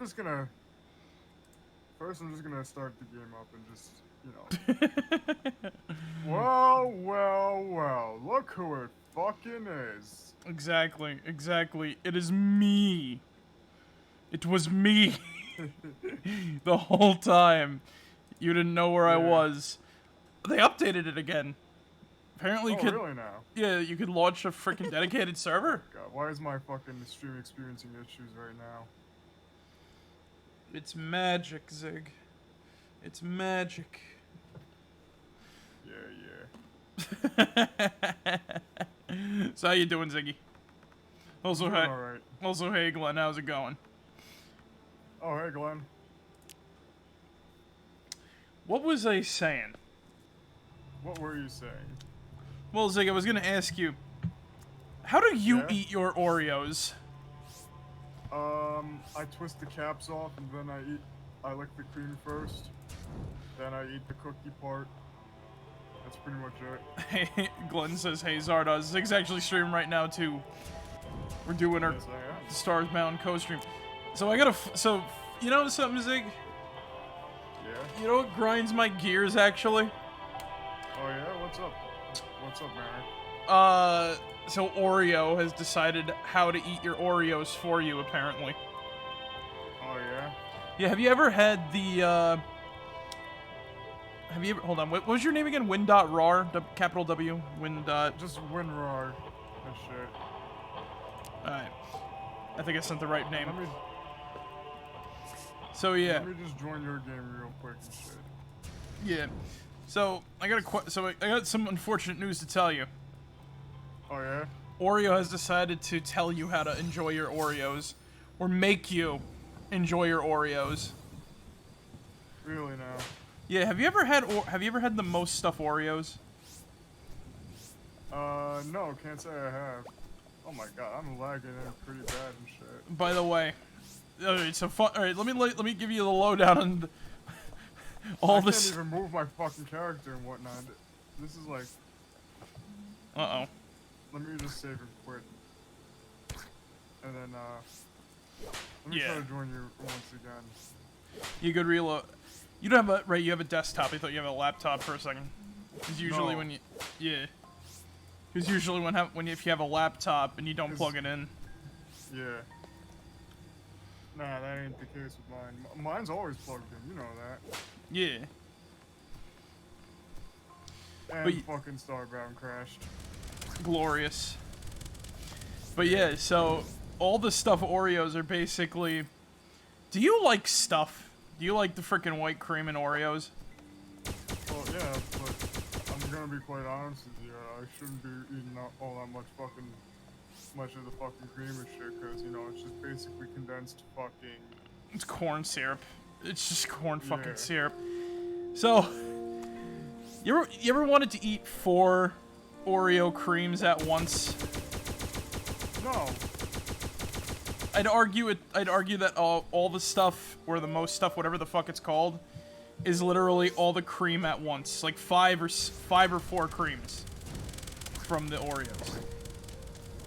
just gonna first. I'm just gonna start the game up and just Well, well, well. Look who it fucking is. Exactly, exactly. It is me. It was me the whole time. You didn't know where I Yeah. was. They updated it again. Apparently, you Oh, could, really now? yeah, you could launch a freaking dedicated Oh server. god, why is my fucking stream experiencing issues right now? It's magic, Zig. It's magic. Yeah, yeah. So how you doing, Ziggy? Also, Doing hey, alright. hey, Glenn. How's it going? Oh, hey, Glenn. What was I saying? What were you saying? Well, Zig, I was gonna ask you, how do you Yeah? eat your Oreos? I twist the caps off and then I lick the cream first. Then I eat the cookie part. That's pretty much it. Hey, Glenn says, hey, Zardoz. Zig's actually streaming right now, too. We're doing our Yes, I am. Starbound co-stream. So I gotta, so, you know something, Zig? Yeah? You know what grinds my gears, actually? Oh, yeah? What's up? What's up, Marek? So Oreo has decided how to eat your Oreos for you, apparently. Oh, yeah? Yeah, have you ever had the, have you ever, hold on, what was your name again? Win.rar, capital W, Win. Just WinRAR. That shit. Alright. I think I sent the right name. Let me, So yeah. let me just join your game real quick and shit. Yeah. So I got I got some unfortunate news to tell you. Oh, yeah? Oreo has decided to tell you how to enjoy your Oreos, or make you enjoy your Oreos. Really now? Yeah. Have you ever had the most stuffed Oreos? No, can't say I have. Oh my god, I'm lagging in pretty bad and shit. By the way, alright. So alright. Let me give you the lowdown on all I this. can't even move my fucking character and whatnot. This is like... Uh oh. Let me just save and quit. And then, let me try Yeah. to join you once again. You could reload. You don't have a right. You have a desktop. I thought you have a laptop for a second. Because usually No. when you, yeah. Because usually if you have a laptop and you don't plug it in. Yeah. Nah, that ain't the case with mine. Mine's always plugged in, you know that. Yeah. And fucking Starbound crashed. Glorious. But yeah, so all the stuffed Oreos are basically. Do you like stuff? Do you like the freaking white cream in Oreos? Well, yeah, but I'm gonna be quite honest with you. I shouldn't be eating all that much of the fucking cream and shit, because, you know, it's just basically condensed fucking... It's corn syrup. It's just corn fucking Yeah. syrup. So, you ever wanted to eat 4 Oreo creams at once? No. I'd argue that all the stuff, or the most stuff, whatever the fuck it's called, is literally all the cream at once. Like 5 or 4 creams from the Oreos.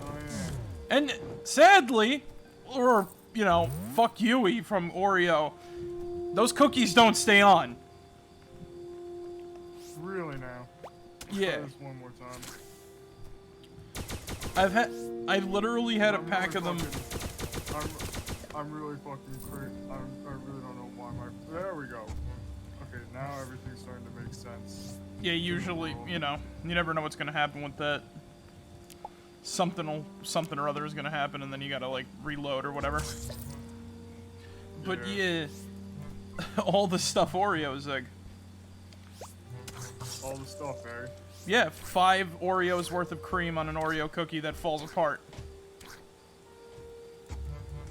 Oh, yeah. And sadly, or, you know, fuck you from Oreo, those cookies don't stay on. Really now. Yeah. Try this one more time. I've literally had a pack of them. I'm really fucking crazy. I really don't know why my... There we go. Okay, now everything's starting to make sense. Yeah, usually, you know, you never know what's gonna happen with that. Something or other is gonna happen, and then you gotta, like, reload or whatever. But yeah, all the stuff Oreos, like. All the stuff, eh? Yeah, 5 Oreos worth of cream on an Oreo cookie that falls apart.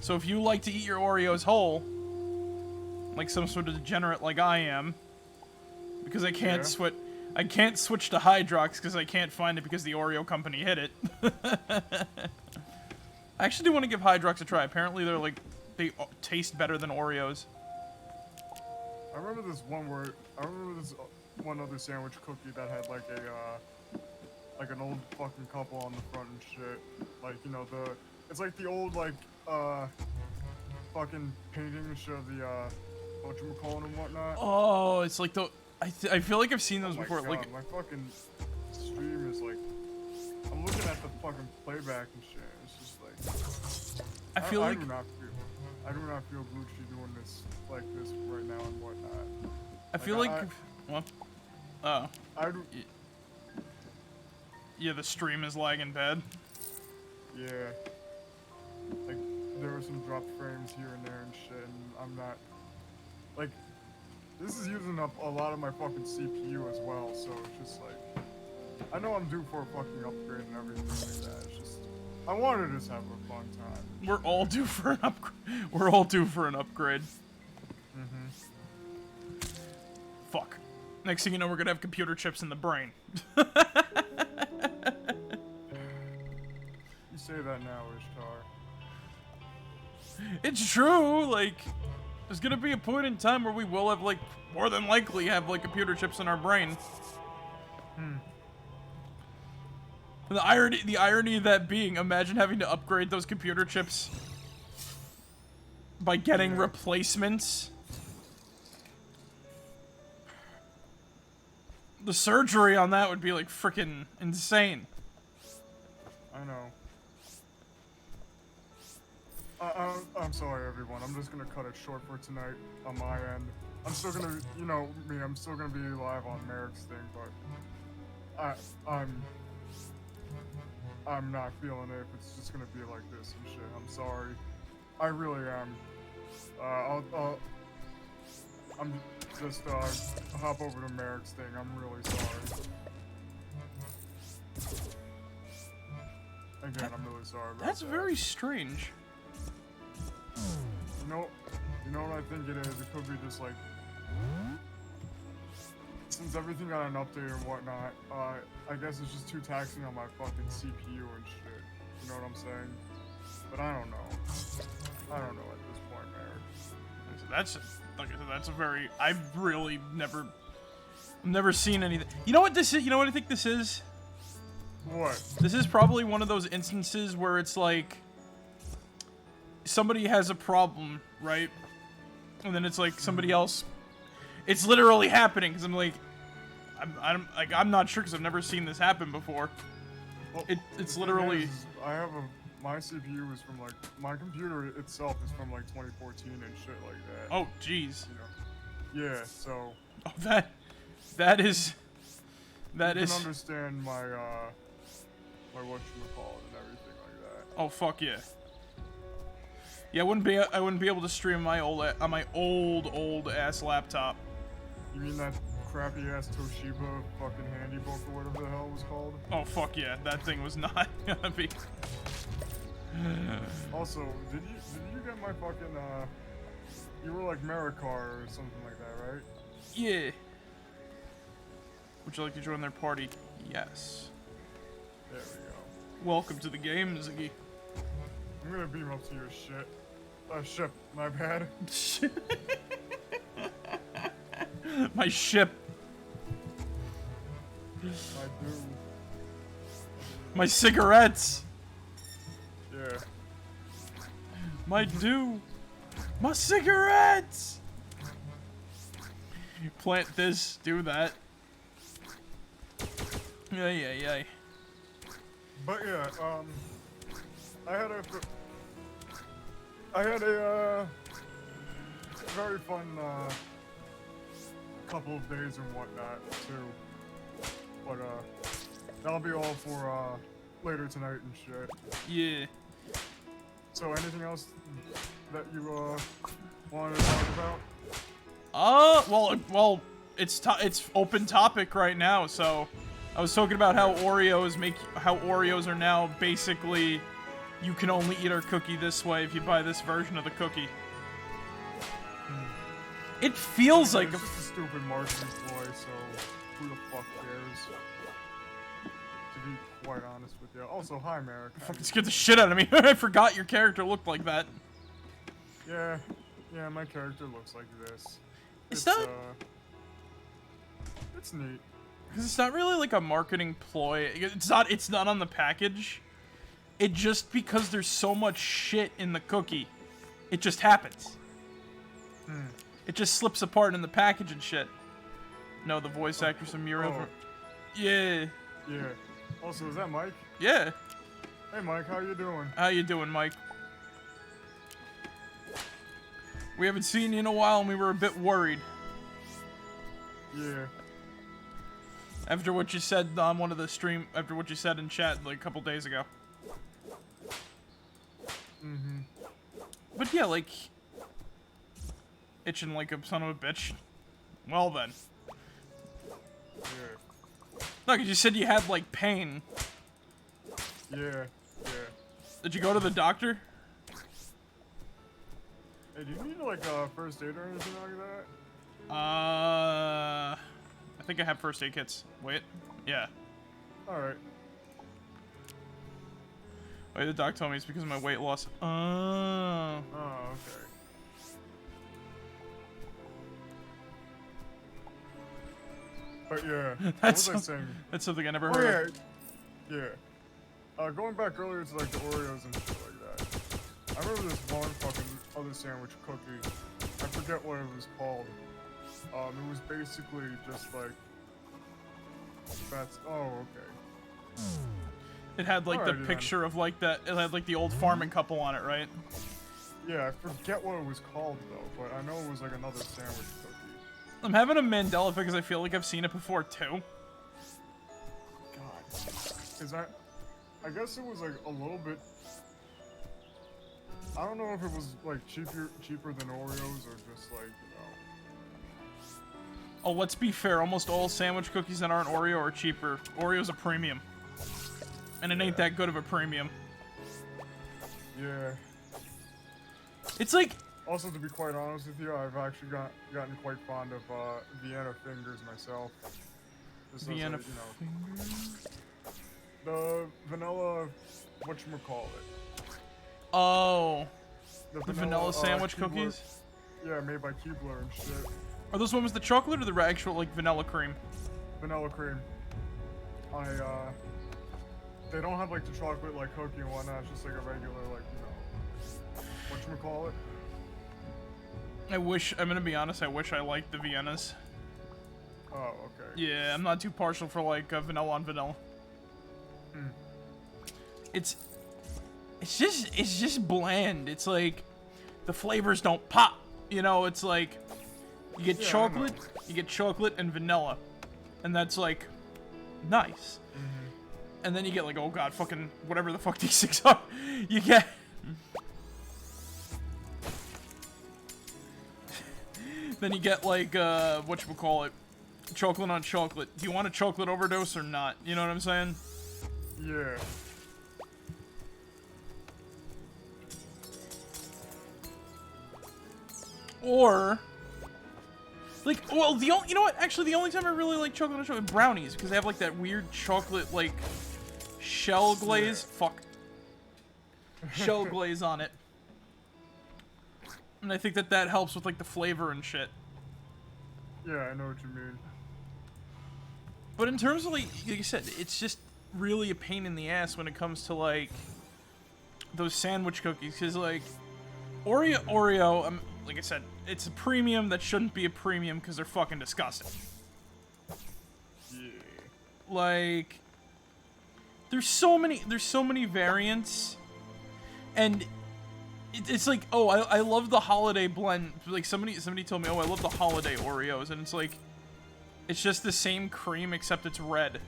So if you like to eat your Oreos whole, like some sort of degenerate like I am, because I can't switch to Hydrox because I can't find it because the Oreo company hid it. I actually do want to give Hydrox a try. Apparently they taste better than Oreos. I remember this one other sandwich cookie that had like an old fucking couple on the front and shit. Like, you know, it's like the old, like, fucking painting to show the whatchamacallit and whatnot. Oh, it's like the I feel like I've seen those Oh my before. God, Like my fucking stream is like, I'm looking at the fucking playback and shit. It's just like I feel like I do not feel Gucci doing this like this right now and whatnot. I feel like what? Oh. I do. Yeah, the stream is lagging bad. Yeah. Like there were some dropped frames here and there and shit, and I'm not like. This is using up a lot of my fucking CPU as well, so it's just like, I know I'm due for a fucking upgrade and everything like that. It's just, I wanted to just have a fun time. We're all due for an upgrade. We're all due for an upgrade. Fuck. Next thing you know, we're gonna have computer chips in the brain. You say that now, Ishtar. It's true, like, there's gonna be a point in time where we will have, like, more than likely have, like, computer chips in our brain. The irony of that being, imagine having to upgrade those computer chips by getting replacements. The surgery on that would be, like, freaking insane. I know. I'm sorry, everyone. I'm just gonna cut it short for tonight on my end. I'm still gonna, you know me, I'm still gonna be live on Marek's thing, but I'm not feeling it if it's just gonna be like this and shit. I'm sorry. I really am. I'm just hop over to Marek's thing. I'm really sorry. Again, I'm really sorry about That's that. very strange. You know what I think it is? It could be just like, since everything got an update and whatnot, I guess it's just too taxing on my fucking CPU and shit. You know what I'm saying? But I don't know. I don't know at this point, Marek. That's, like I said, that's a very, I've really never seen anything. You know what this is? You know what I think this is? What? This is probably one of those instances where it's like, somebody has a problem, right? And then it's like somebody else. It's literally happening because I'm not sure because I've never seen this happen before. Well, It's literally. I have my CPU is from like, my computer itself is from like 2014 and shit like that. Oh, jeez. You know? Yeah. So. Oh, that is. You can understand my my whatchamacallit and everything like that. Oh, fuck yeah. Yeah, I wouldn't be able to stream my on my old ass laptop. You mean that crappy ass Toshiba fucking handybook or whatever the hell it was called? Oh fuck yeah, that thing was not gonna be. Also, did you get my fucking you were like Marek1shtar or something like that, right? Yeah. Would you like to join their party? Yes. There we go. Welcome to the game, Ziggy. I'm gonna beam up to your shit. Ship, my bad. My ship. My dude. My cigarettes. Yeah. My do. My cigarettes. You plant this, do that. Yay. But yeah, I had a very fun couple of days and whatnot too. But that'll be all for later tonight and shit. Yeah. So anything else that you wanted to talk about? Well, it's open topic right now. So, I was talking about how Oreos are now basically, you can only eat our cookie this way if you buy this version of the cookie. It feels like it's just a stupid marketing ploy, so who the fuck cares? To be quite honest with you. Also, hi, Marek. Fucking scared the shit out of me. I forgot your character looked like that. Yeah, my character looks like this. It's neat. Because it's not really like a marketing ploy. It's not on the package. It just because there's so much shit in the cookie. It just happens. Hmm. It just slips apart in the package and shit. No, the voice actors from Miro. Oh. Yeah. Yeah. Also, is that Mike? Yeah. Hey, Mike, how you doing? How you doing, Mike? We haven't seen you in a while, and we were a bit worried. Yeah. After what you said on one of the stream, after what you said in chat like a couple days ago. Mm-hmm. But yeah, like, itching like a son of a bitch. Well then. Yeah. No, 'cause you said you had like pain. Yeah. Yeah. Did you go to the doctor? Hey, do you need like a first aid or anything like that? I think I have first aid kits. Wait. Yeah. Alright. Wait, the doc told me it's because of my weight loss. Oh. Oh, okay. But yeah, what was I saying? That's something I never Oh heard of. yeah, yeah. Going back earlier to like the Oreos and shit like that. I remember this one fucking other sandwich cookie. I forget what it was called. It was basically just like that's. Oh, okay. It had like the Alrighty picture of like that. It had like the old farming couple on it, right? Yeah, I forget what it was called though, but I know it was like another sandwich cookie. I'm having a Mandela because I feel like I've seen it before too. God, is I guess it was like a little bit. I don't know if it was like cheaper than Oreos or just like, you know. Oh, let's be fair. Almost all sandwich cookies that aren't Oreo are cheaper. Oreo's a premium, and it ain't that good of a premium. Yeah. It's like. Also, to be quite honest with you, I've actually gotten quite fond of Vienna fingers myself. Just Vienna as a, you know, fingers. the vanilla, whatchamacallit. Oh. The vanilla sandwich Keebler, cookies? Yeah, made by Keebler and shit. Are those ones with the chocolate or the actual, like, vanilla cream? Vanilla cream. They don't have, like, the chocolate, like, cookie and whatnot. It's just, like, a regular, like, you know, whatchamacallit. I'm gonna be honest, I wish I liked the Viennas. Oh, okay. Yeah, I'm not too partial for, like, vanilla on vanilla. Hmm. It's just bland. It's like, the flavors don't pop. You know, it's like, you get chocolate and vanilla. And that's, like, nice. Mm-hmm. And then you get, like, oh god, fucking, whatever the fuck these things are. You get... Then you get, like, whatchamacallit, chocolate on chocolate. Do you want a chocolate overdose or not? You know what I'm saying? Yeah. Or, like, well, you know what? Actually, the only time I really like chocolate on chocolate, brownies, because they have, like, that weird chocolate, like, shell glaze. Yeah. Fuck. Shell glaze on it. And I think that helps with, like, the flavor and shit. Yeah, I know what you mean. But in terms of, like you said, it's just really a pain in the ass when it comes to, like, those sandwich cookies. Because, like, Oreo, like I said, it's a premium that shouldn't be a premium because they're fucking disgusting. Yeah. Like, there's so many variants. And... It's like, oh, I love the holiday blend. Like, somebody told me, oh, I love the holiday Oreos. And it's like, it's just the same cream except it's red.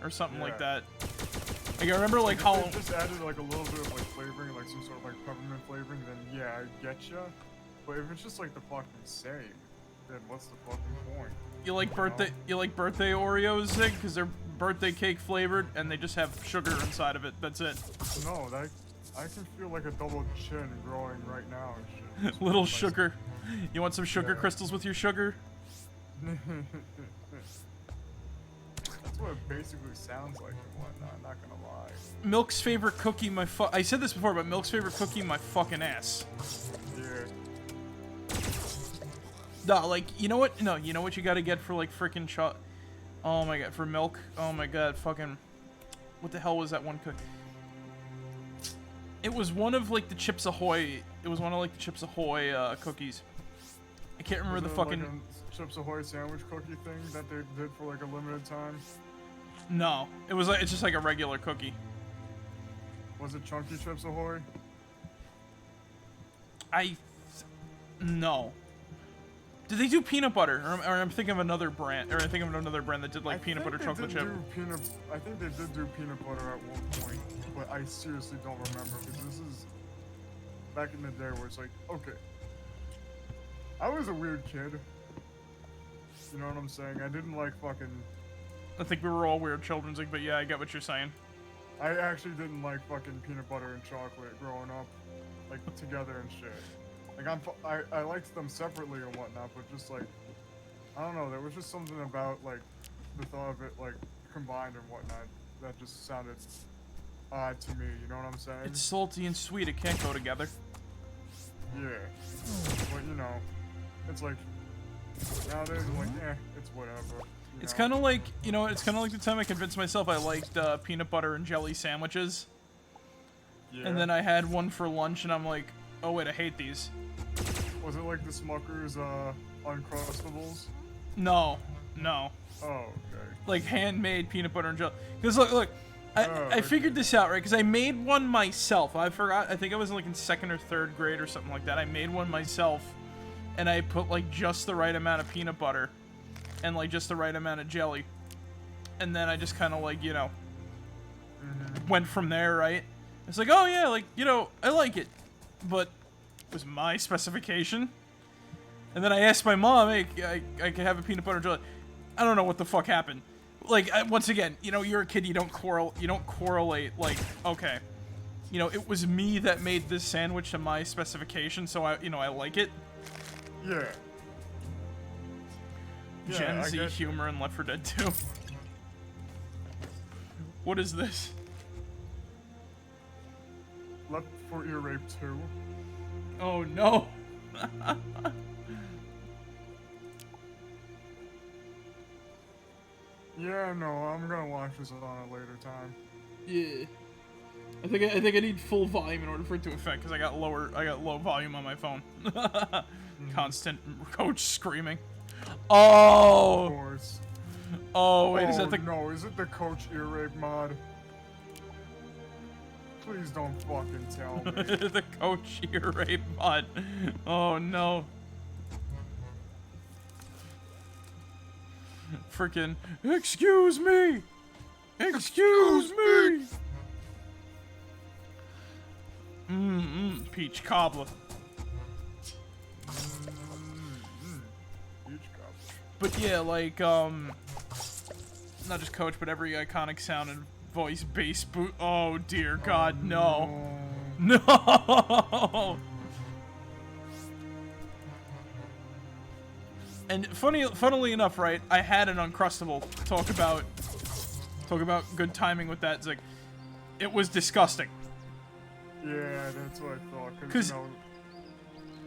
Or something like that. Like, I remember, like, If they just added, like, a little bit of, like, flavoring, like, some sort of, like, peppermint flavoring, then, yeah, I getcha. But if it's just, like, the fucking same, then what's the fucking point? You like birthday Oreos, Zig? Because they're birthday cake flavored, and they just have sugar inside of it. That's it. No, I can feel like a double chin growing right now and shit. Little sugar. You want some sugar crystals with your sugar? That's what it basically sounds like and whatnot, not gonna lie. Milk's favorite cookie, I said this before, but Milk's favorite cookie, my fucking ass. Yeah. No, like, you know what? No, you know what you gotta get for, like, frickin' oh my god, for Milk? Oh my god, fucking... What the hell was that one cookie? It was one of, like, the Chips Ahoy It was one of like the Chips Ahoy cookies. I can't remember Was the it fucking. like a Chips Ahoy sandwich cookie thing that they did for like a limited time? No, it was like it's just like a regular cookie. Was it Chunky Chips Ahoy? No. Did they do peanut butter? Or I'm thinking of another brand. Or I think of another brand that did like peanut butter chocolate chip. I think they did do peanut butter at one point, but I seriously don't remember because this is back in the day where it's like, okay, I was a weird kid. You know what I'm saying? I didn't like fucking. I think we were all weird children, but yeah, I get what you're saying. I actually didn't like fucking peanut butter and chocolate growing up, like together and shit. Like I liked them separately and whatnot, but just like, I don't know, there was just something about like the thought of it like combined and whatnot that just sounded odd to me. You know what I'm saying? It's salty and sweet. It can't go together. Yeah, but you know, it's like nowadays I'm like, it's whatever. It's kind of like, you know, it's kind of like the time I convinced myself I liked peanut butter and jelly sandwiches. Yeah. And then I had one for lunch, and I'm like, oh wait, I hate these. Was it like the Smucker's Uncrustables? No. Oh, okay. Like handmade peanut butter and jelly. Because look, I figured this out, right? Because I made one myself. I forgot. I think I was like in 2nd or 3rd grade or something like that. I made one myself, and I put like just the right amount of peanut butter, and like just the right amount of jelly, and then I just kind of like, you know, went from there, right? It's like, oh yeah, like, you know, I like it, but it was my specification. And then I asked my mom, hey, I can have a peanut butter jelly. I don't know what the fuck happened. Like, once again, you know, you're a kid, you don't correlate, like, okay, you know, it was me that made this sandwich to my specification, so I like it. Yeah. Gen Z humor in Left 4 Dead 2. What is this? Left 4 Ear Rape 2. Oh no. Yeah, no, I'm gonna watch this on a later time. Yeah. I think I need full volume in order for it to affect, because I got low volume on my phone. Constant coach screaming. Oh! Of course. Oh, wait, is that the... No, is it the Coach Ear Rape mod? Please don't fucking tell me. The Coach Ear Rape mod. Oh, no. Freaking, excuse me! Excuse me! Peach cobbler. But yeah, like, not just Coach, but every iconic sound and voice bass boot. Oh dear God, no. No! And funnily enough, right, I had an Uncrustable. Talk about good timing with that. It's like, it was disgusting. Yeah, that's what I thought. Cause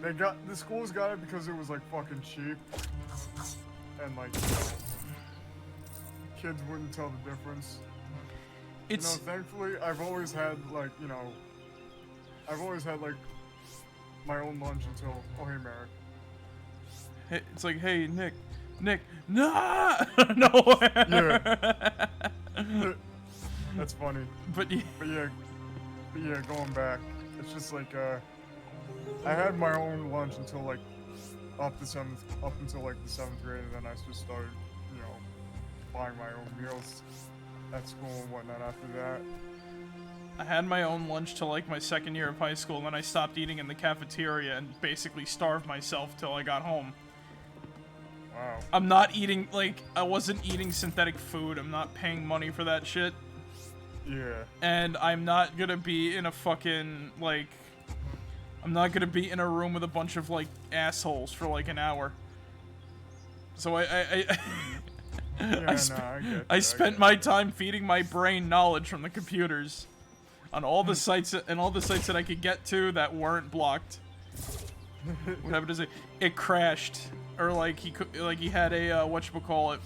you know, the schools got it because it was like fucking cheap. And like, you know, kids wouldn't tell the difference. You know, thankfully, I've always had like my own lunch until, oh hey Marek. Hey, it's like, hey Nick, nah, no. Yeah. That's funny. But yeah, going back, it's just like I had my own lunch until like up until like the 7th grade, and then I just started, you know, buying my own meals at school and whatnot after that. I had my own lunch till like my 2nd year of high school, and then I stopped eating in the cafeteria and basically starved myself till I got home. Wow. I'm not eating, like, I wasn't eating synthetic food. I'm not paying money for that shit. Yeah. And I'm not gonna be in a fucking, like, I'm not gonna be in a room with a bunch of, like, assholes for, like, an hour. So I spent my time feeding my brain knowledge from the computers on all the sites that I could get to that weren't blocked. What happened is it crashed, or like he had a whatchamacallit.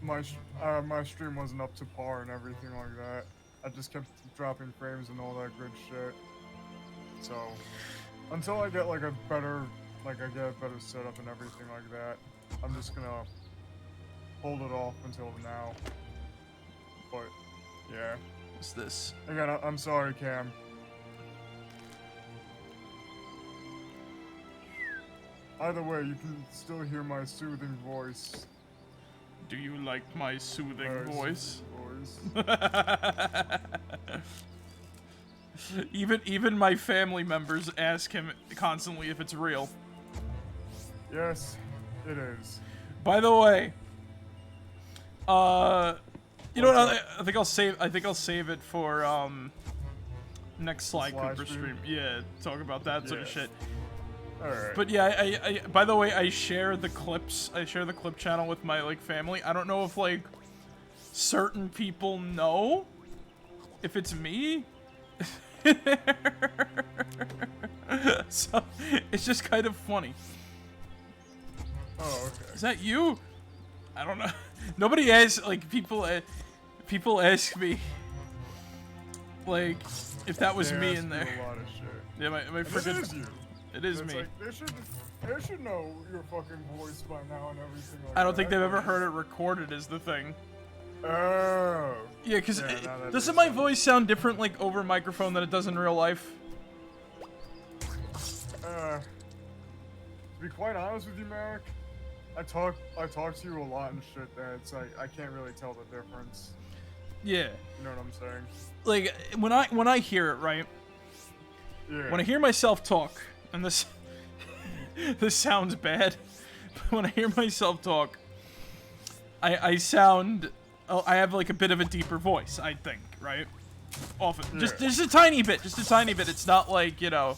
My stream wasn't up to par and everything like that. I just kept dropping frames and all that good shit. So, until I get like a better, I get a better setup and everything like that, I'm just gonna hold it off until now. But, yeah. What's this? Again, I'm sorry, Cam. Either way, you can still hear my soothing voice. Do you like my soothing voice? Even my family members ask him constantly if it's real. Yes, it is. By the way, you know what? I think I'll save it for next Sly Cooper stream. Yeah, talk about that sort of shit. Alright. But yeah, I by the way, I share the clips. I share the clip channel with my like family. I don't know if like certain people know if it's me. So it's just kind of funny. Oh, okay. Is that you? I don't know. Nobody asks, like, people ask me, like, if that was me in there. A lot of shit. Yeah, my freaking. It is you. It is me. Like, they should know your fucking voice by now and everything like that. I don't think they've ever heard it recorded is the thing. Oh. Yeah, because doesn't my voice sound different, like, over microphone than it does in real life? To be quite honest with you, Marek, I talk to you a lot and shit that it's like I can't really tell the difference. Yeah. You know what I'm saying? Like when I hear it, right? Yeah. When I hear myself talk, and this this sounds bad, but when I hear myself talk, I sound I have like a bit of a deeper voice, I think, right? Often. Yeah. Just a tiny bit, It's not like, you know.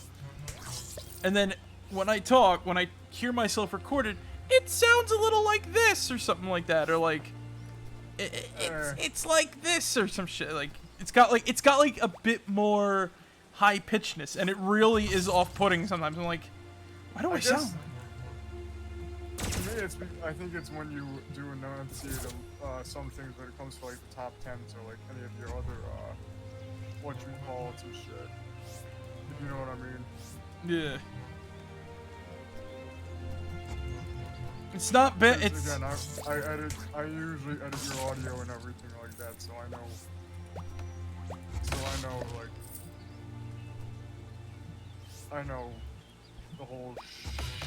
And then when I talk, when I hear myself recorded, it sounds a little like this or something like that, or like it's like this or some shit. Like it's got like a bit more high pitchedness, and it really is off-putting sometimes. I'm like, why do I sound? To me, I think it's when you do enunciate some things when it comes to like the top 10s or like any of your other what you call it some shit. If you know what I mean. Yeah. It's not bad. It's again, I usually edit your audio and everything like that, so I know like I know the whole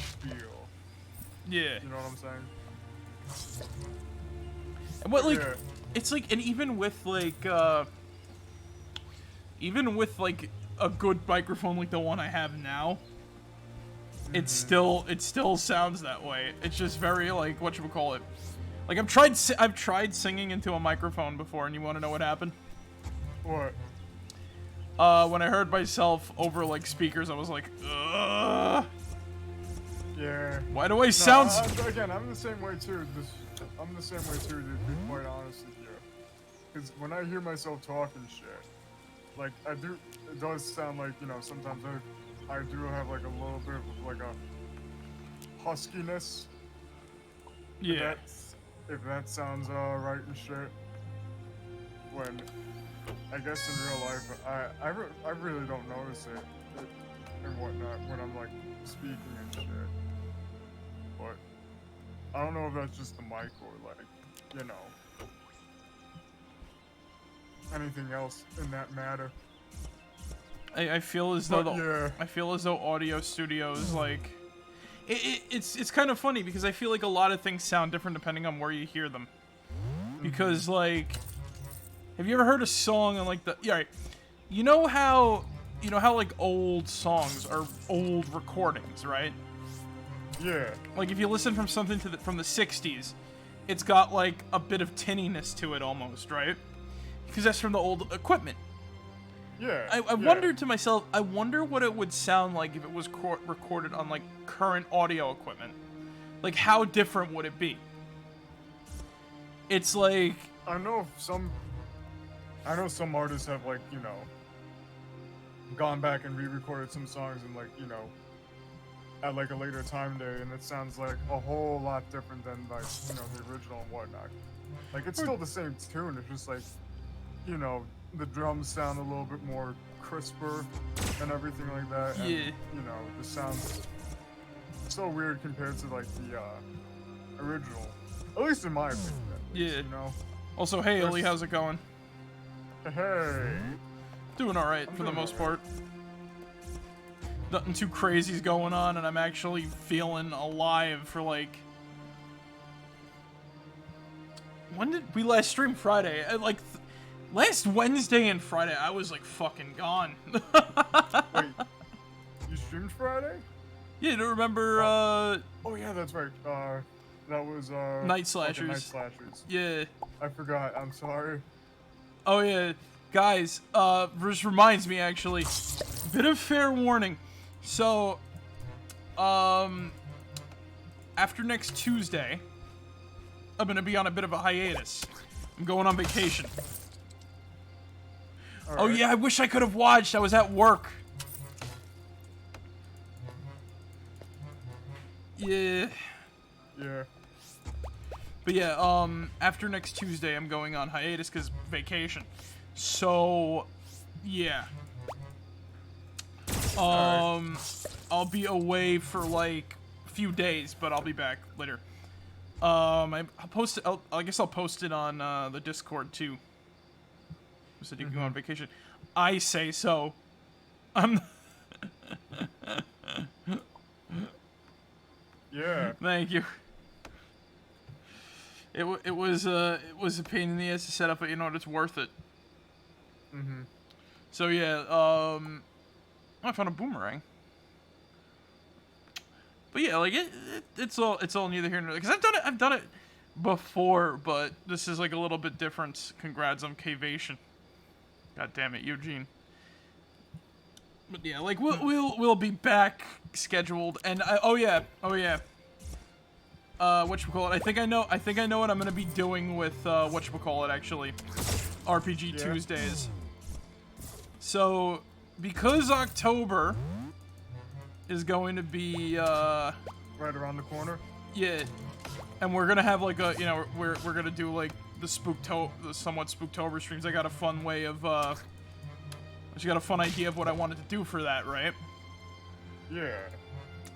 spiel. Yeah. You know what I'm saying? And what like yeah. it's like, and even with like a good microphone like the one I have now, it still sounds that way. It's just very like whatchamacallit. Like I've tried singing into a microphone before, and you want to know what happened? What? When I heard myself over like speakers, I was like, ugh. Yeah. Why do I sound? Again, I'm the same way too. I'm the same way too, to be quite honest with you. Because when I hear myself talk and shit, like it does sound like, you know, sometimes I do have like a little bit of like a huskiness. Yeah. If that sounds right and shit. When I guess in real life, I really don't notice it and whatnot when I'm like speaking and shit. But I don't know if that's just the mic or like, you know, anything else in that matter. I feel as though I feel as though audio studios like it's kind of funny because I feel like a lot of things sound different depending on where you hear them. Because like, have you ever heard a song and like you know how like old songs are old recordings, right? Yeah. Like if you listen from something from the 60s, it's got like a bit of tinniness to it almost, right? Because that's from the old equipment. Yeah. I wondered to myself, I wonder what it would sound like if it was recorded on like current audio equipment. Like how different would it be? It's like I know some artists have like, you know, gone back and re-recorded some songs and like, you know, at like a later time day, and it sounds like a whole lot different than like, you know, the original and whatnot. Like it's still the same tune, it's just like, you know, the drums sound a little bit more crisper and everything like that. And, Yeah. you know, it just sounds so weird compared to like the original. At least in my opinion. At least, Yeah. You know. Also, hey, Ellie, how's it going? Hey. Doing all right for the most part. Nothing too crazy's going on, and I'm actually feeling alive for like. When did we last stream? Friday? Last Wednesday and Friday, I was like fucking gone. Wait, you streamed Friday? Yeah, you don't remember? Oh yeah, that's right. That was Night Slashers. Night Slashers. Yeah. I forgot. I'm sorry. Oh yeah, guys. This reminds me actually. Bit of fair warning. So, after next Tuesday, I'm gonna be on a bit of a hiatus. I'm going on vacation. All Oh right. yeah, I wish I could have watched. I was at work. Yeah. Yeah. But yeah, after next Tuesday, I'm going on hiatus because vacation. So, yeah. I'll be away for like a few days, but I'll be back later. I'll post it. I guess I'll post it on the Discord too. Who said you can go on vacation? I say so. I'm. Yeah. Thank you. It was a pain in the ass to set up, but you know what? It's worth it. Mm-hmm. So yeah, I found a boomerang. But yeah, like it's all neither here nor there. Because I've done it before, but this is like a little bit different. Congrats on Cavation. God damn it, Eugene. But yeah, like we'll be back scheduled, and oh yeah. Whatchamacallit, I think I know what I'm gonna be doing with whatchamacallit actually. RPG Tuesdays. So because October is going to be Right around the corner. yeah, and we're gonna have like a we're gonna do like the somewhat Spooktober streams. I got a fun way of I just got a fun idea of what I wanted to do for that, right? Yeah.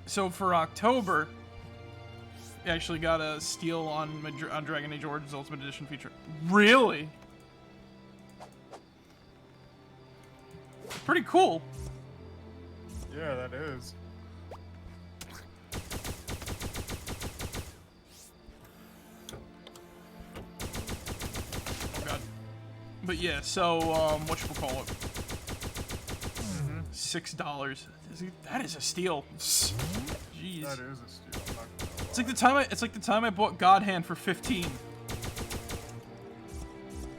So for October, I actually got a steal on Dragon Age Origins Ultimate Edition feature. Really? Pretty cool. Yeah, that is. Oh god. But yeah, so whatchamacallit? $6. That is a steal. Jeez. That is a steal. I'm not gonna lie. It's like the time I bought God Hand for 15.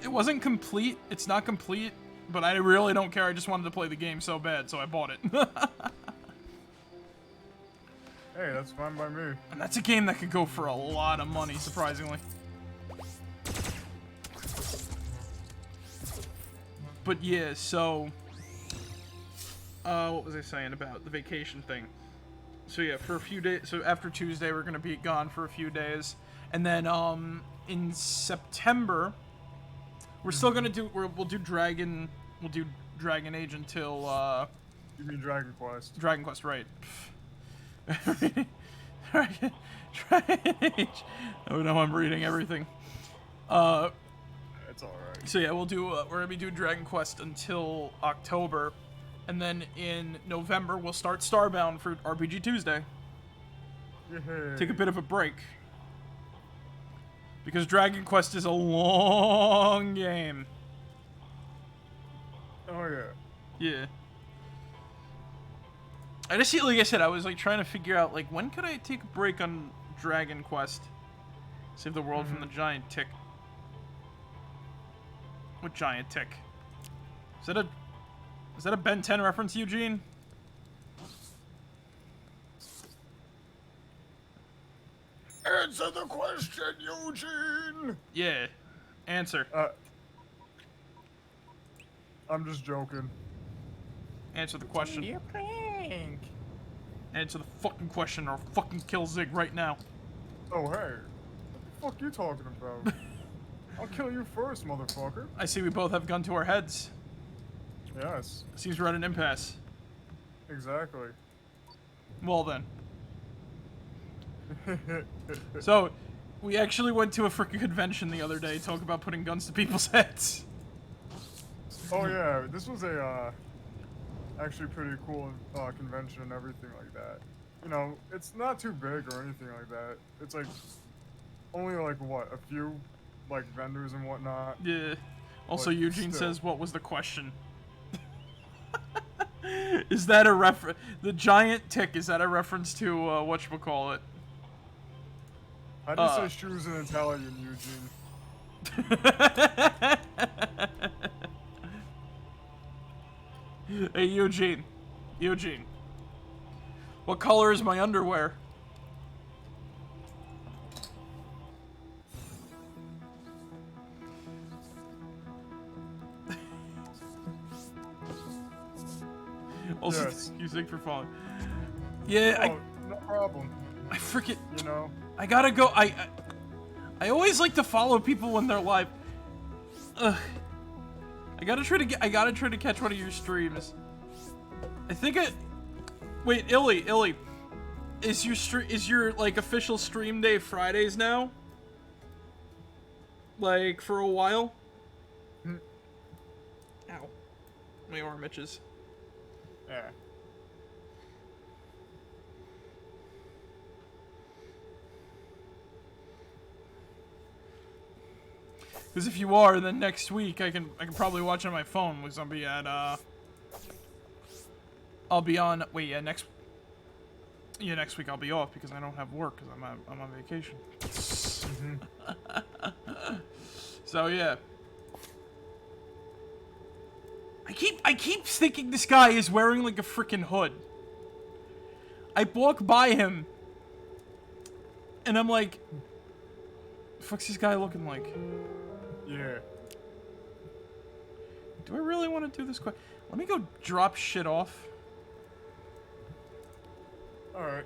It wasn't complete. It's not complete, but I really don't care. I just wanted to play the game so bad, so I bought it. Hey, that's fine by me. And that's a game that could go for a lot of money, surprisingly. But yeah, so what was I saying about the vacation thing? So yeah, for a few days. So after Tuesday, we're gonna be gone for a few days, and then in September, we're still gonna do. We'll do Dragon Age until You mean Dragon Quest? Dragon Quest, right? Dragon Age. Oh no, I'm reading everything. It's alright. So yeah, we'll do. We're gonna be doing Dragon Quest until October, and then in November we'll start Starbound for RPG Tuesday. Yay. Take a bit of a break because Dragon Quest is a long game. Oh yeah. Yeah. I just see, like I said, I was like trying to figure out like when could I take a break on Dragon Quest, save the world from the giant tick. What giant tick? Is that a Ben 10 reference, Eugene? Answer the question, Eugene! Yeah. Answer. I'm just joking. Answer the question. You prank. Answer the fucking question or I'll fucking kill Zig right now. Oh, hey. What the fuck you talking about? I'll kill you first, motherfucker. I see we both have gun to our heads. Yes. Seems we're at an impasse. Exactly. Well then. So, we actually went to a freaking convention the other day, talk about putting guns to people's heads. Oh yeah, this was a actually pretty cool convention and everything like that. You know, it's not too big or anything like that. It's like only like what, a few like vendors and whatnot. Yeah. Also, But Eugene still. says, what was the question? Is that a reference? The giant tick, is that a reference to, whatchamacallit? How do you say shoes in Italian, Eugene? Hey, Eugene. Eugene. What color is my underwear? Also, Yes. thank you, Zig, for following. Yeah, Oh, no problem. I freaking... You know? I gotta go. I always like to follow people when they're live. Ugh. I gotta try to catch one of your streams. I think wait, Illy. Is your like official stream day Fridays now? Like for a while? Ow. My arm itches. Yeah. Because if you are, then next week I can probably watch on my phone because I'll be at next week I'll be off because I don't have work because I'm on vacation. So yeah. I keep thinking this guy is wearing like a freaking hood. I walk by him and I'm like, the fuck's this guy looking like? Yeah. Do I really want to do this quick? Let me go drop shit off. Alright.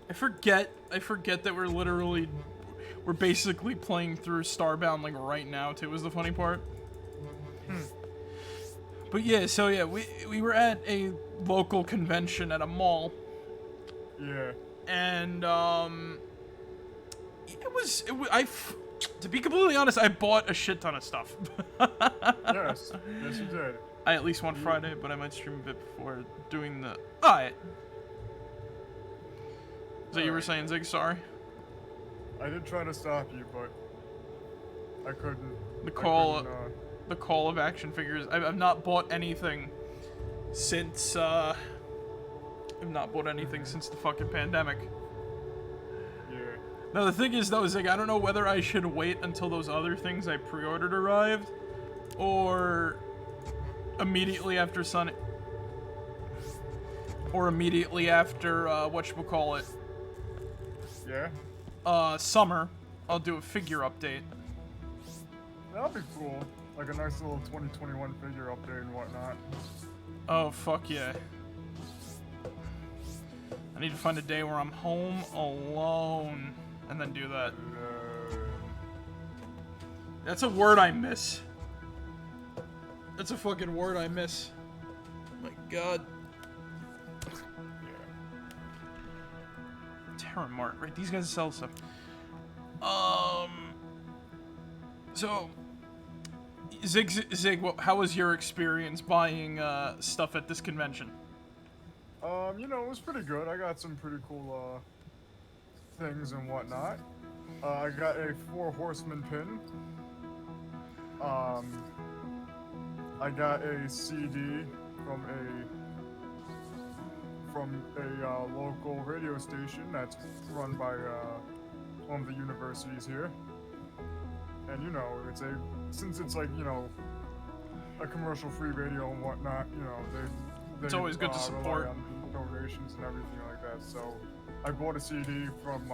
I forget that we're basically playing through Starbound like right now too, is the funny part. But yeah, so yeah, we were at a local convention at a mall. Yeah. And to be completely honest, I bought a shit ton of stuff. Yes. Yes, you did. I at least want Friday, but I might stream a bit before doing the... Alright. Is that you were saying, Zig? Sorry. I did try to stop you, but I couldn't. The call of action figures. I've not bought anything since, I've not bought anything since the fucking pandemic. Yeah. Now, the thing is, though, is like, I don't know whether I should wait until those other things I pre-ordered arrived, or immediately after whatchamacallit. Yeah? Summer, I'll do a figure update. That'd be cool. Like a nice little 2021 figure update and whatnot. Oh, fuck yeah. I need to find a day where I'm home alone, and then do that. That's a word I miss. That's a fucking word I miss. My god. Terra Mart, right? These guys sell stuff. So, Zig, how was your experience buying stuff at this convention? You know, it was pretty good. I got some pretty cool things and whatnot. I got a 4 Horsemen pin. I got a CD from a local radio station that's run by one of the universities here. And you know, since it's like, you know, a commercial-free radio and whatnot, you know, they It's always good to support. rely on donations and everything like that. So I bought a CD from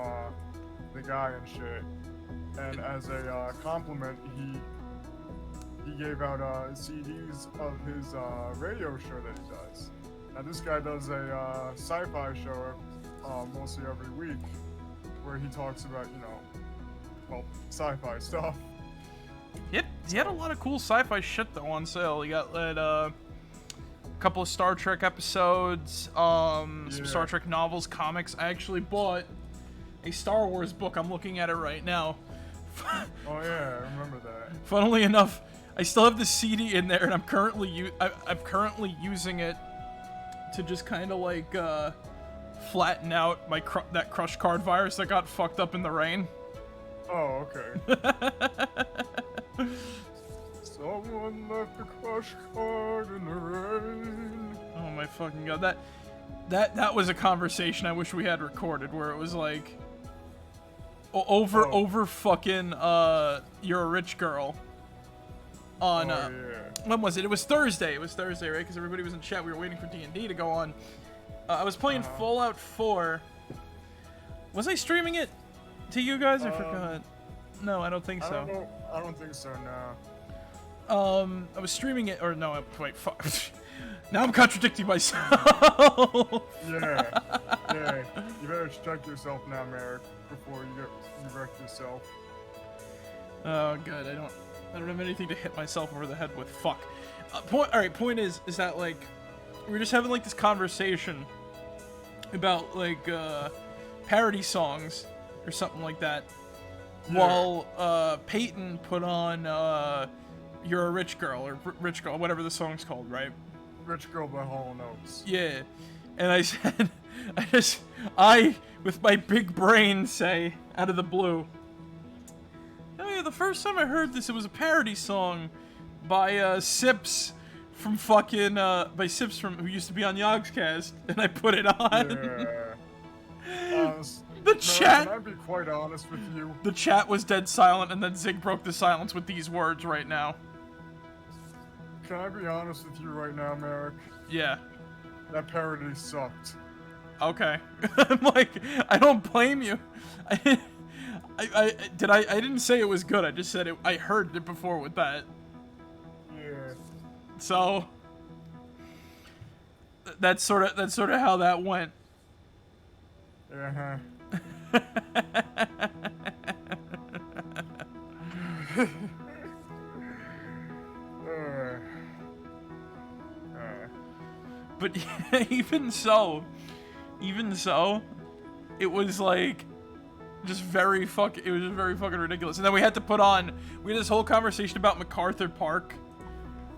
the guy and shit, and as a compliment, he gave out CDs of his radio show that he does. Now this guy does a sci-fi show mostly every week, where he talks about, you know, well, sci-fi stuff. He had a lot of cool sci-fi shit though on sale. He got a couple of Star Trek episodes, some Star Trek novels, comics. I actually bought a Star Wars book. I'm looking at it right now. Oh yeah, I remember that. Funnily enough, I still have the CD in there, and I'm currently using it to just kind of like flatten out my that crush card virus that got fucked up in the rain. Oh, okay. Someone left a crush card in the rain. Oh my fucking god, that was a conversation I wish we had recorded, where it was like over fucking You're a Rich Girl on when was it? It was Thursday. It was Thursday, right? Because everybody was in chat. We were waiting for D&D to go on. I was playing Fallout 4. Was I streaming it to you guys? I forgot. No, I don't think so. I don't know. I don't think so, no. I was streaming it, or no, wait, fuck. Now I'm contradicting myself. Yeah. You better check yourself now, Marek, before you wreck yourself. Oh, good. I don't have anything to hit myself over the head with. Fuck. Point is that, like, we were just having, like, this conversation about, like, parody songs or something like that. Yeah. While, Peyton put on, You're a Rich Girl, or Rich Girl, whatever the song's called, right? Rich Girl by Hall & Oates. Yeah. And I said, I, with my big brain, say, out of the blue, oh yeah, the first time I heard this, it was a parody song by, Sips from fucking, by Sips from, who used to be on Yogscast, and I put it on. Yeah. The chat. Can I be quite honest with you? The chat was dead silent, and then Zig broke the silence with these words right now. Can I be honest with you right now, Marek? Yeah. That parody sucked. Okay. I'm like, I don't blame you. I didn't say it was good. I just said I heard it before with that. Yeah. So that's sort of how that went. Uh-huh. But even so, it was like just very fucking ridiculous. And then we had this whole conversation about MacArthur Park.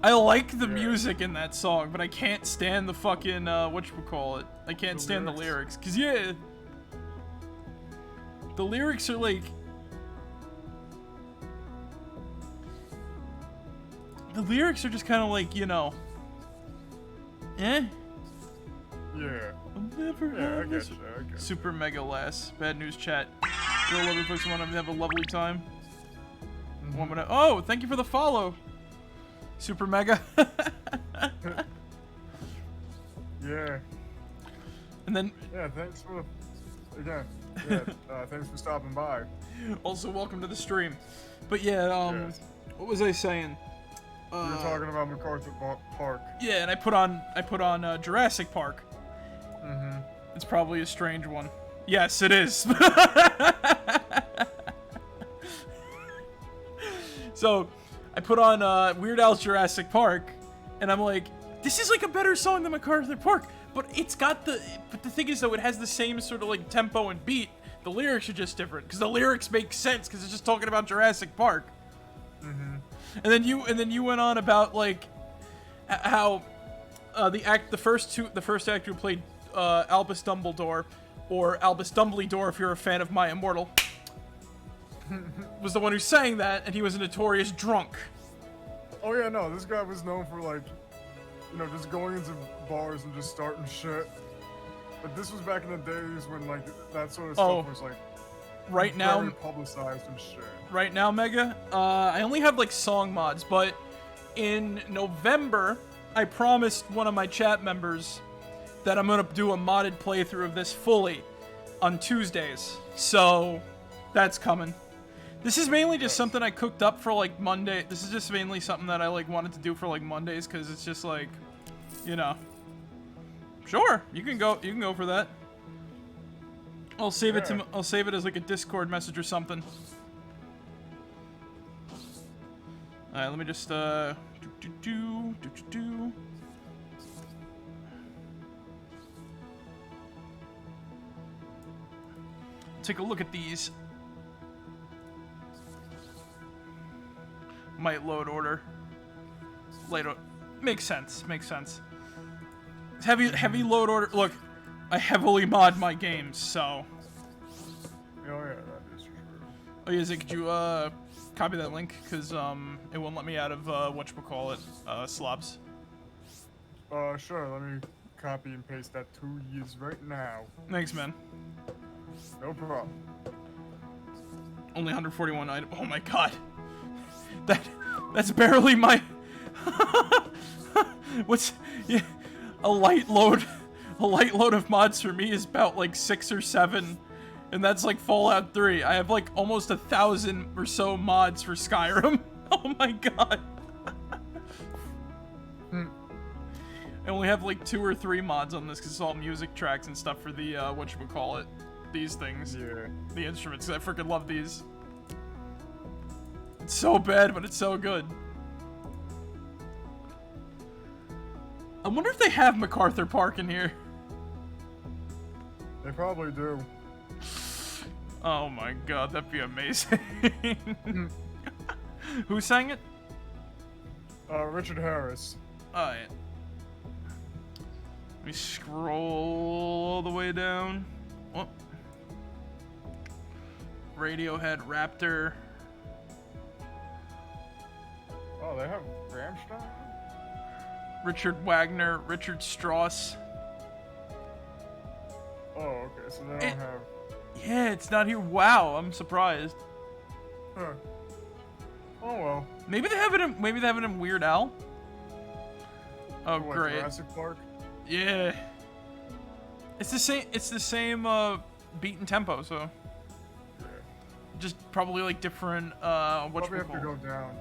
I like the music in that song, but I can't stand the fucking whatchamacallit. I can't stand the lyrics. Cause yeah, the lyrics are like, the lyrics are just kind of like, you know, eh? Yeah. I'll never I have get you. Super mega lass. Bad news chat. Real lovely folks want to have a lovely time. Oh, thank you for the follow. Super mega. Yeah. And then. Yeah, thanks for thanks for stopping by. Also, welcome to the stream. But yeah, what was I saying? You were talking about MacArthur Park. Yeah, and I put on Jurassic Park. Mm-hmm. It's probably a strange one. Yes, it is. So, I put on Weird Al's Jurassic Park, and I'm like, this is like a better song than MacArthur Park. But the thing is though, it has the same sort of like tempo and beat. The lyrics are just different because the lyrics make sense because it's just talking about Jurassic Park. Mm-hmm. And then you went on about like how the first actor who played Albus Dumbledore, or Albus Dumbledore if you're a fan of My Immortal, was the one who sang that, and he was a notorious drunk. Oh yeah, no, this guy was known for like, you know, just going into bars and just starting shit. But this was back in the days when like that sort of stuff was like right now very publicized and shit. Right now, Mega, I only have like song mods, but in November, I promised one of my chat members that I'm gonna do a modded playthrough of this fully on Tuesdays. So that's coming. This is mainly just something I cooked up for like Monday. This is just mainly something that I like wanted to do for like Mondays because it's just like, you know. Sure, you can go for that. I'll save it as like a Discord message or something. Alright, let me just, Take a look at these. Might load order. Later. Makes sense, makes sense. Heavy load order. Look, I heavily mod my games, so. Oh yeah, that is true. Oh yeah, Zig, could you, copy that link? Cause, it won't let me out of, whatchamacallit, slobs. Sure, let me copy and paste that to yous right now. Thanks, man. No problem. Only 141 items. Oh my god. That's barely my... What's... Yeah, a light load of mods for me is about like 6 or 7. And that's like Fallout 3. I have like almost 1,000 or so mods for Skyrim. Oh my god. I only have like 2 or 3 mods on this because it's all music tracks and stuff for the, whatchamacallit, these things. Yeah. The instruments, 'cause I freaking love these. It's so bad, but it's so good. I wonder if they have MacArthur Park in here. They probably do. Oh my god, that'd be amazing. Who sang it? Richard Harris. Alright. Let me scroll all the way down. Oh. Radiohead, Raptor. Oh, they have Rammstein? Richard Wagner, Richard Strauss. Oh, okay, so they don't have... Yeah, it's not here. Wow, I'm surprised. Huh. Oh well. Maybe they have it in Weird Al. Oh, What, great. Jurassic Park? Yeah. It's the same beat and tempo, so Yeah. just probably like different Probably have to go down.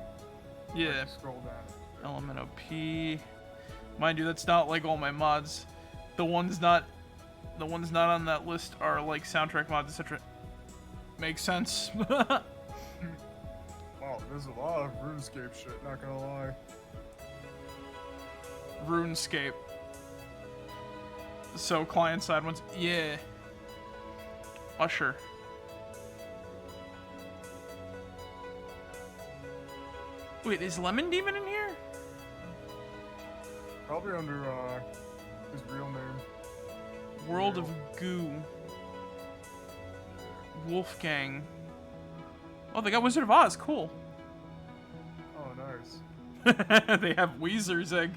Yeah. Like, scroll down. Element OP. Mind you, that's not like all my mods. The ones not on that list are like soundtrack mods, etc. Makes sense. Wow, there's a lot of RuneScape shit, not gonna lie. RuneScape. So client side ones, yeah. Usher. Wait, is Lemon Demon in here? Probably under his real name. World of Goo. Wolfgang. Oh, they got Wizard of Oz. Cool. Oh, nice. They have Weezer's egg.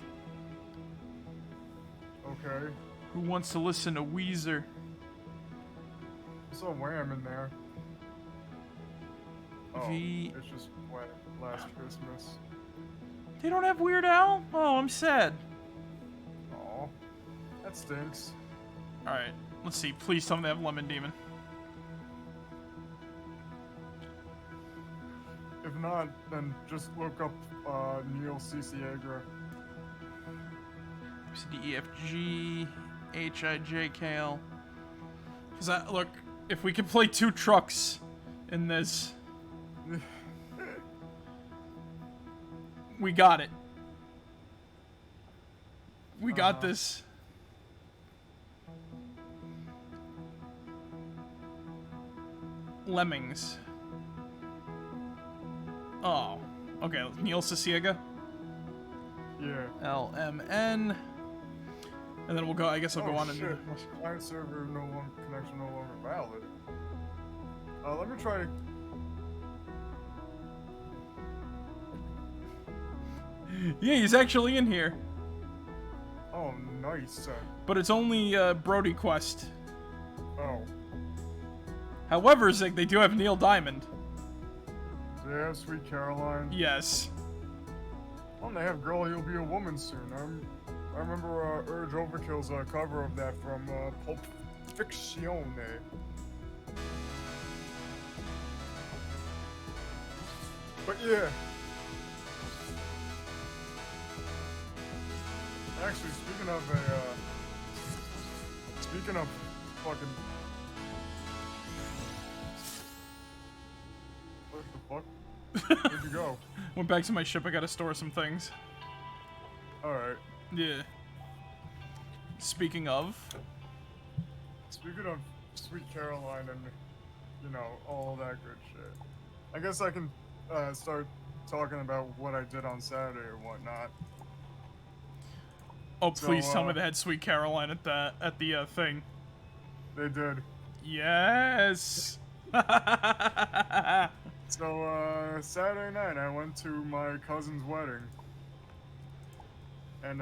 Okay. Who wants to listen to Weezer? I saw Wham in there. Oh, it's just Wham Last Christmas. They don't have Weird Al? Oh, I'm sad. Aw, that stinks. Alright, let's see. Please tell me they have Lemon Demon. If not, then just look up Neil CCagra. D E F G H I J K L. Cause look, if we can play 2 trucks in this, we got it. We got this. Lemmings. Oh, okay. Neil Ciciega. Yeah. LMN. And then we'll go. I guess I'll go on shit. Client server connection no longer valid. Let me try. Yeah, he's actually in here. Oh, nice. But it's only Brody Quest. Oh. However, Zig, they do have Neil Diamond. Do they have Sweet Caroline? Yes. Oh, and they have Girl, You'll Be a Woman Soon. I remember Urge Overkill's cover of that from Pulp Fiction. But yeah. Actually, speaking of fucking, what the fuck? Where'd you go? Went back to my ship. I gotta store some things. Alright. Yeah. Speaking of... Speaking of Sweet Caroline and, you know, all that good shit. I guess I can start talking about what I did on Saturday or whatnot. Oh, please tell me they had Sweet Caroline at the thing. They did. Yes! So, Saturday night, I went to my cousin's wedding. And,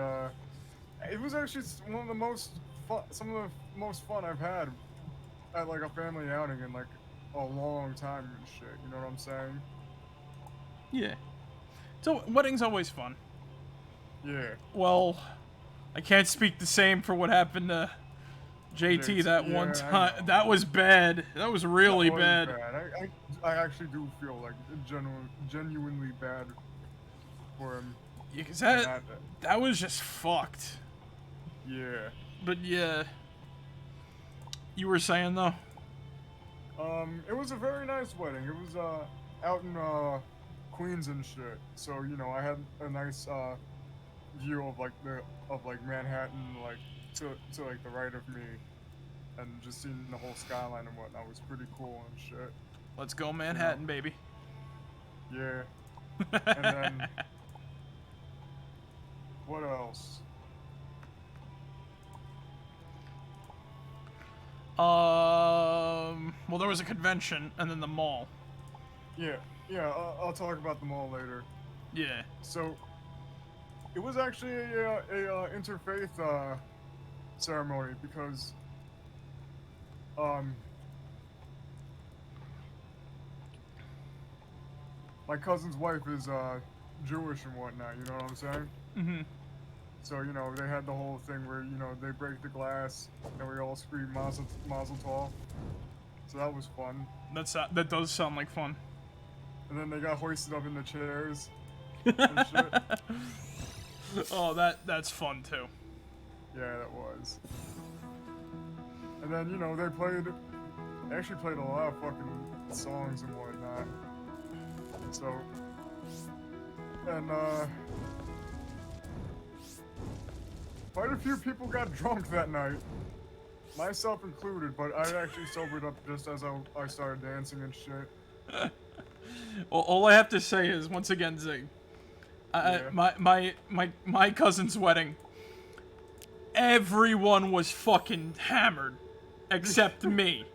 it was actually one of the most fun, some of the most fun I've had at, like, a family outing in, like, a long time and shit. You know what I'm saying? Yeah. So, wedding's always fun. Yeah. Well, I can't speak the same for what happened to JT that one time. That was bad. That was really bad. I actually do feel like genuinely bad for him. Yeah, cause that was just fucked. Yeah. But yeah. You were saying though? It was a very nice wedding. It was out in Queens and shit. So, you know, I had a nice view of like Manhattan, like to like the right of me, and just seeing the whole skyline and whatnot was pretty cool and shit. Let's go Manhattan, baby. Yeah. And then what else? Well, there was a convention and then the mall. Yeah, I'll talk about them all later. Yeah. So, it was actually a interfaith ceremony because, my cousin's wife is Jewish and whatnot. You know what I'm saying? Mm-hmm. So, you know, they had the whole thing where, you know, they break the glass and we all scream Mazel Tov. So that was fun. That does sound like fun. And then they got hoisted up in the chairs and shit. Oh, that's fun too. Yeah, that was. And then, you know, they actually played a lot of fucking songs and whatnot. So, and quite a few people got drunk that night, myself included, but I actually sobered up just as I started dancing and shit. Well, all I have to say is, once again, Zig, my cousin's wedding, everyone was fucking hammered, except me.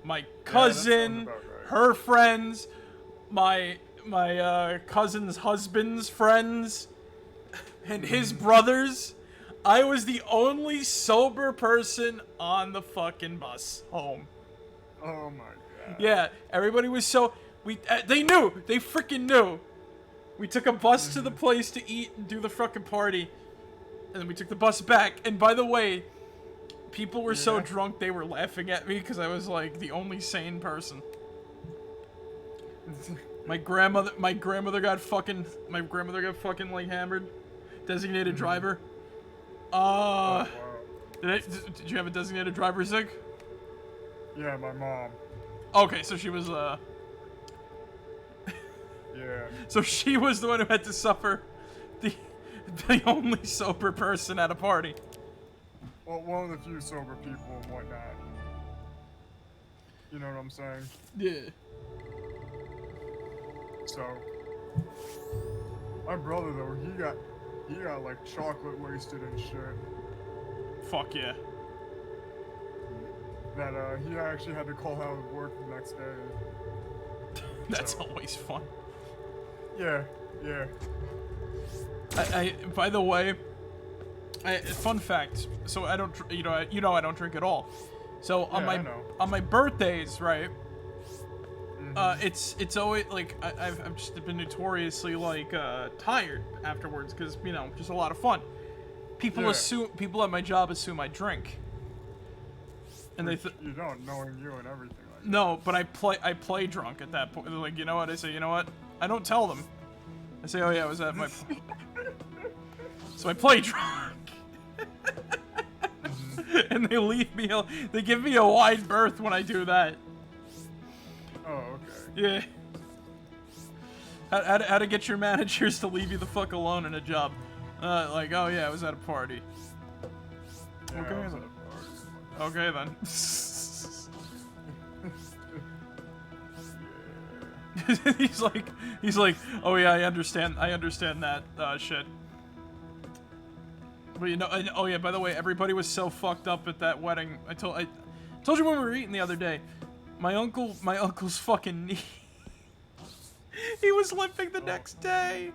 My cousin, her friends, my cousin's husband's friends, and his brothers. I was the only sober person on the fucking bus home. Oh my god. Yeah, everybody was so... they knew! They freaking knew! We took a bus to the place to eat and do the fucking party. And then we took the bus back. And by the way, people were so drunk they were laughing at me because I was like the only sane person. My grandmother got fucking like hammered. Designated driver. Oh, wow. Did you have a designated driver, Zig? Yeah, my mom. Okay, so she was Yeah. So she was the one who had to suffer the only sober person at a party. Well, one of the few sober people and whatnot. You know what I'm saying? Yeah. So, my brother though, he got like chocolate wasted and shit. Fuck yeah. That he actually had to call out of work the next day. That's always fun. Yeah, yeah. By the way, fun fact. So I don't, I don't drink at all. So on my birthdays, right? It's always like I've just been notoriously like tired afterwards because just a lot of fun. People at my job assume I drink, and you don't, knowing you and everything like that. No, but I play drunk at that point. They're like, you know what? I say, you know what? I don't tell them. I say, oh yeah, I was at my. So I play drunk. And they leave me. They give me a wide berth when I do that. Oh Oh, okay. Yeah. How to get your managers to leave you the fuck alone in a job. Like, oh yeah, I was at a party. Yeah, Okay, I was then. at a party. Okay then. he's like, oh yeah, I understand that shit. But you know, oh yeah, by the way, everybody was so fucked up at that wedding. I told you when we were eating the other day. My uncle's fucking knee. He was limping the next day.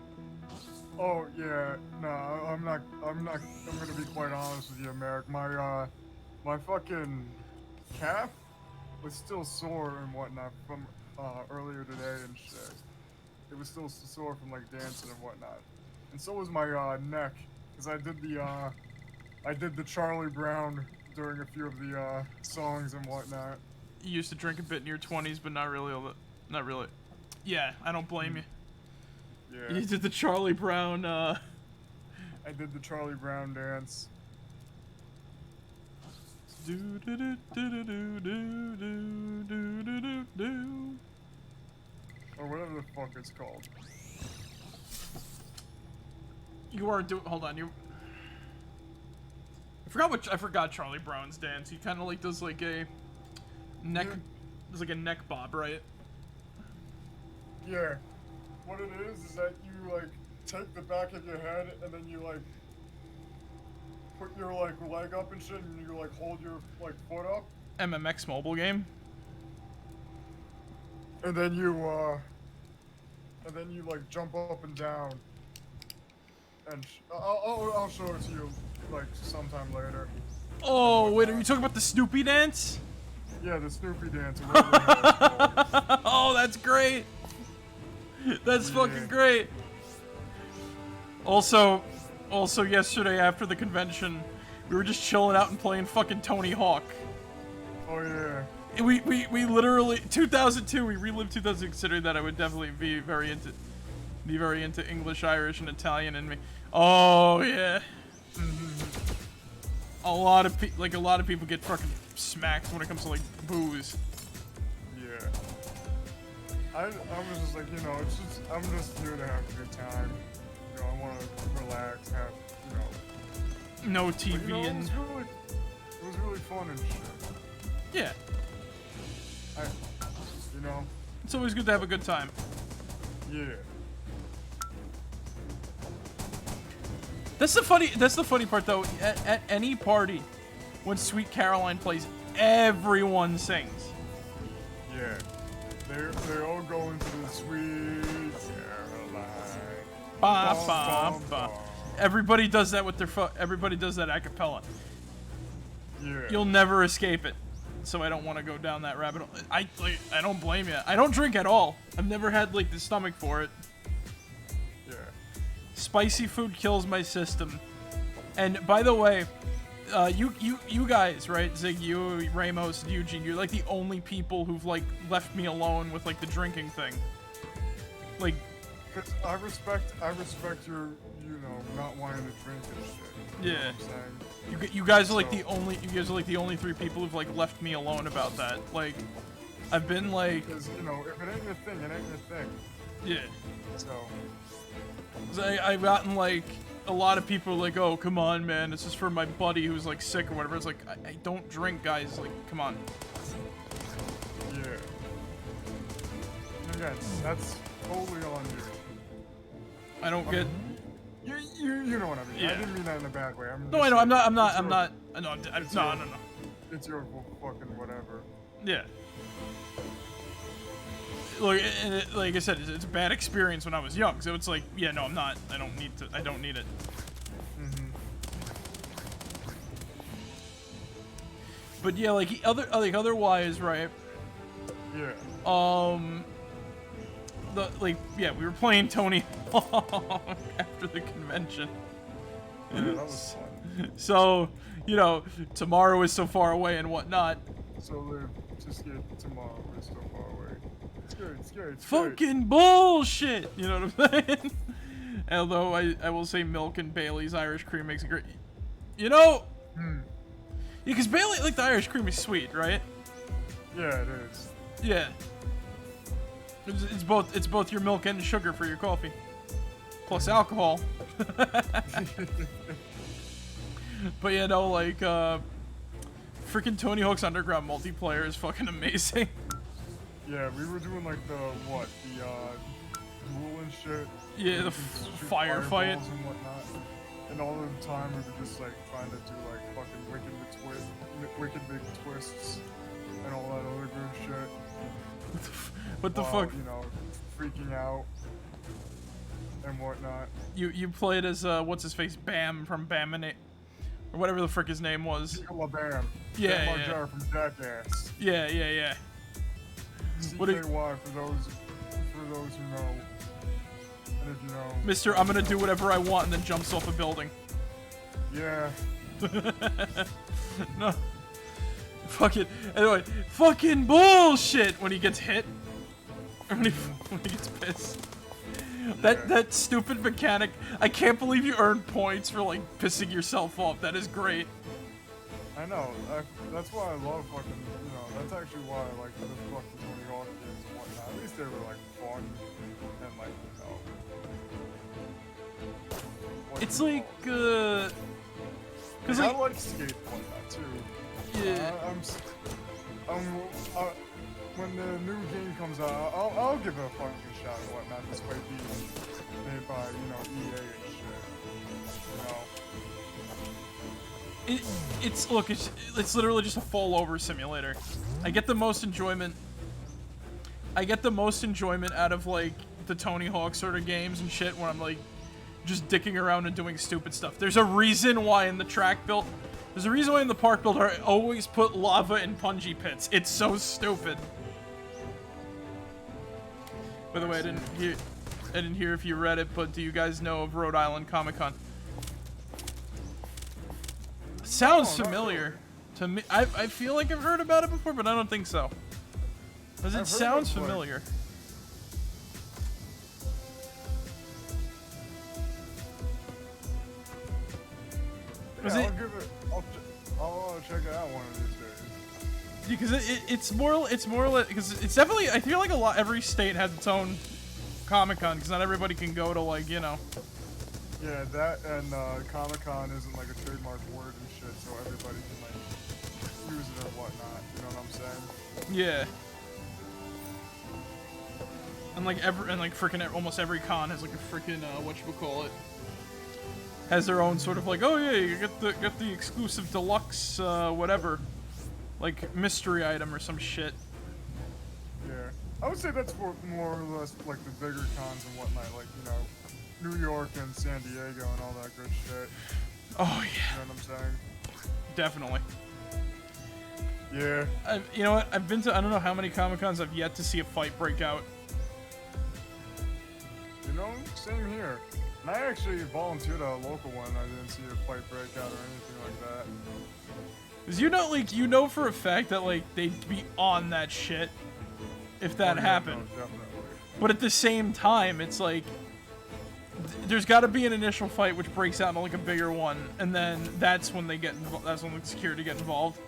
Oh yeah, no, I'm gonna be quite honest with you, Merrick. My fucking calf was still sore and whatnot from earlier today and shit. It was still sore from like dancing and whatnot. And so was my neck, because I did the Charlie Brown during a few of the songs and whatnot. You used to drink a bit in your 20s, but not really. Yeah, I don't blame you. Yeah. You did the Charlie Brown. I did the Charlie Brown dance. Do do do do do do do do do do. Or whatever the fuck it's called. You are doing. Hold on, you. I forgot Charlie Brown's dance. He kind of like does like a neck. There's like a neck bob, right? Yeah. What it is that you like take the back of your head and then you like put your like leg up and shit and you like hold your like foot up. MMX mobile game. And then you like jump up and down. And I'll show it to you like sometime later. Oh wait, are you talking about the Snoopy dance? Yeah, the Snoopy dance. Or whatever that's called. Oh, that's great. That's fucking great. Also yesterday after the convention, we were just chilling out and playing fucking Tony Hawk. Oh yeah. We literally 2002. We relived 2000. Considering that I would definitely be very into English, Irish, and Italian in me. Oh yeah. A lot of people get fucking smacked when it comes to like booze. Yeah. I was just like, you know, I'm just here to have a good time. You know, I want to relax, have, you know. No TV but, you know, and. It was really fun and shit. Yeah. You know. It's always good to have a good time. Yeah. That's the funny part though. At any party, when Sweet Caroline plays, everyone sings. Yeah. They all go into the Sweet Caroline. Ba ba ba. Everybody does that with their everybody does that a cappella. Yeah. You'll never escape it. So I don't want to go down that rabbit hole. I don't blame you. I don't drink at all. I've never had like the stomach for it. Yeah. Spicy food kills my system. And by the way, you guys, right? Zig, you, Ramos, Eugene, you're like the only people who've like left me alone with like the drinking thing. Like, cause I respect your, you know, not wanting to drink and shit. You know what I'm saying? You guys are like the only three people who've like left me alone about that. Like, I've been like, because you know, if it ain't your thing, it ain't your thing. Yeah. So. I've gotten like a lot of people like, oh come on man, this is for my buddy who's like sick or whatever. It's like I don't drink, guys. Like, come on. Yeah. Again, that's totally on you. I don't get. You know what I mean. Yeah. I didn't mean that in a bad way. No, I know. I'm not. No. It's your fucking whatever. Yeah. Look, like I said, it's a bad experience when I was young. So it's like, yeah, no, I'm not. I don't need it. But yeah, like otherwise, right? Yeah. We were playing Tony Hawk after the convention. Yeah, that was fun. So, you know, tomorrow is so far away and whatnot. So just get tomorrow is so far away. It's good. Fucking bullshit! You know what I'm saying? Although I will say milk and Bailey's Irish cream makes it great. You know? Yeah, because Bailey, like the Irish cream is sweet, right? Yeah, it is. Yeah. It's both your milk and sugar for your coffee, plus alcohol. But yeah, no, like freaking Tony Hawk's Underground multiplayer is fucking amazing. Yeah, we were doing like the duel and shit. Yeah, the firefight fireballs and whatnot. And all the time we were just like trying to do like fucking wicked big twists and all that other good shit. What the fuck? You know, freaking out and whatnot. You played as what's his face, Bam from Bam-Minute, or whatever the frick his name was. Bam. Yeah, Bam yeah. Margera from Jackass. Yeah. What CKY for those who know. And if you know, Mister, I'm gonna do whatever I want, and then jumps off a building. yeah. No. Fucking anyway, fucking bullshit when he gets hit. When he gets pissed. That stupid mechanic. I can't believe you earned points for like pissing yourself off. That is great. I know. That's why I love fucking. You know, that's actually why I like the fucking Tony Hawk games and whatnot. At least they were like fun and like It's like because I like skate and whatnot too. Yeah. When the new game comes out, I'll give it a fucking shot and whatnot, despite being made by, you know, EA and shit, you know? It's literally just a fall over simulator. I get the most enjoyment out of like the Tony Hawk sort of games and shit when I'm like just dicking around and doing stupid stuff. There's a reason why in the track build, there's a reason why in the park builder I always put lava in punji pits. It's so stupid. By the way, I didn't hear if you read it, but do you guys know of Rhode Island Comic Con? Sounds familiar to me. I feel like I've heard about it before, but I don't think so. Because it sounds familiar. Yeah, I'll check it out one of these days. Because it's more like, because it's definitely, I feel like every state has its own Comic-Con, because not everybody can go to, like, you know. Yeah, that and Comic-Con isn't like a trademark word and shit, so everybody can like use it or whatnot, you know what I'm saying? Yeah. And like freaking almost every con has like a freaking whatchamacallit, has their own sort of like, oh yeah, you get the exclusive deluxe whatever, like mystery item or some shit. Yeah, I would say that's for more or less like the bigger cons and whatnot, like, you know, New York and San Diego and all that good shit. Oh yeah. You know what I'm saying? Definitely. Yeah. You know what? I've been to I don't know how many Comic-Cons. I've yet to see a fight break out. You know, same here. And I actually volunteered at a local one. I didn't see a fight break out or anything like that. Cause you know, like, you know for a fact that like they'd be on that shit if that happened. No, definitely. But at the same time, it's like there's got to be an initial fight which breaks out into like a bigger one, and then that's when they get that's when the security get involved.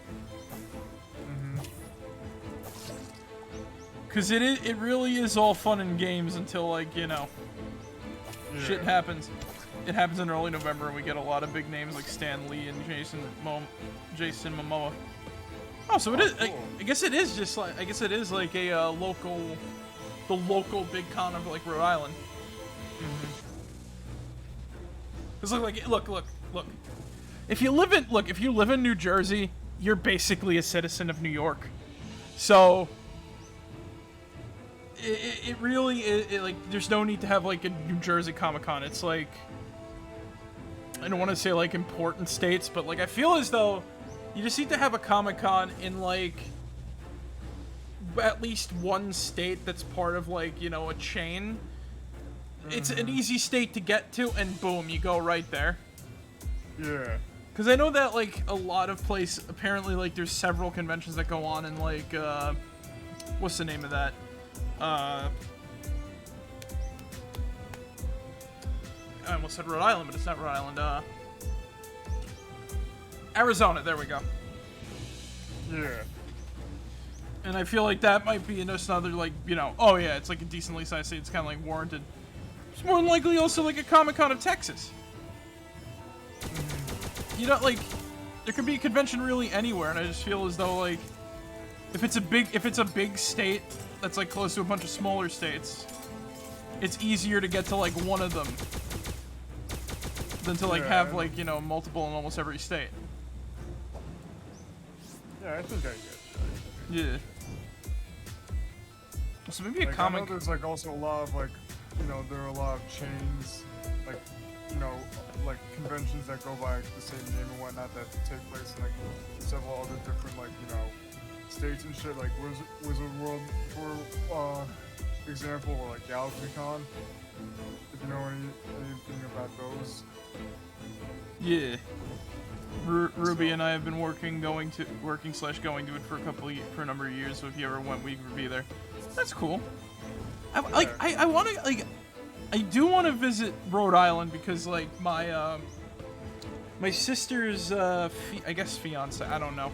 Cause it really is all fun and games until, like, you know, shit happens. It happens in early November, and we get a lot of big names like Stan Lee and Jason Momoa. Oh, so it is. Cool. I guess it is just like like a the local big con of like Rhode Island. Cause look. If you live in New Jersey, you're basically a citizen of New York. So it really is like there's no need to have like a New Jersey Comic-Con. It's like, I don't want to say like important states, but like I feel as though you just need to have a Comic-Con in like at least one state that's part of like, you know, a chain. It's an easy state to get to, and boom, you go right there. Yeah. Because I know that like a lot of places, apparently like there's several conventions that go on in like what's the name of that? I almost said Rhode Island, but it's not Rhode Island. Arizona, there we go. Yeah. And I feel like that might be just another, like, you know, oh yeah, it's like a decently sized state, it's kind of like warranted. It's more than likely also like a Comic-Con of Texas. You know, like, there could be a convention really anywhere, and I just feel as though, like, if it's a big state that's like close to a bunch of smaller states, it's easier to get to like one of them than to like have like, you know, multiple in almost every state. Yeah, I think I get you. Yeah. So maybe a like, comic. I know there's like also a lot of like, you know, there are a lot of chains, like, you know, like conventions that go by the same name and whatnot that take place in like several other different like, you know, states and shit, like Wizard World for example, or like GalaxyCon. If you know anything about those. Yeah. Ruby and I have been working to it for a number of years. So if you ever went, we could be there. That's cool. I want to like. I do want to visit Rhode Island because like my sister's I guess fiance, I don't know.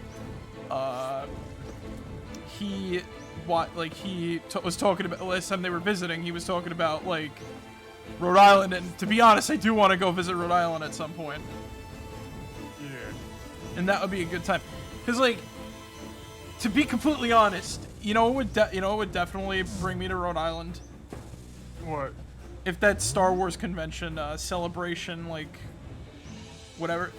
He was talking about last time they were visiting. He was talking about like Rhode Island, and to be honest, I do want to go visit Rhode Island at some point. Yeah. And that would be a good time, cause like, to be completely honest, you know, it would definitely bring me to Rhode Island. What? If that Star Wars convention celebration, like whatever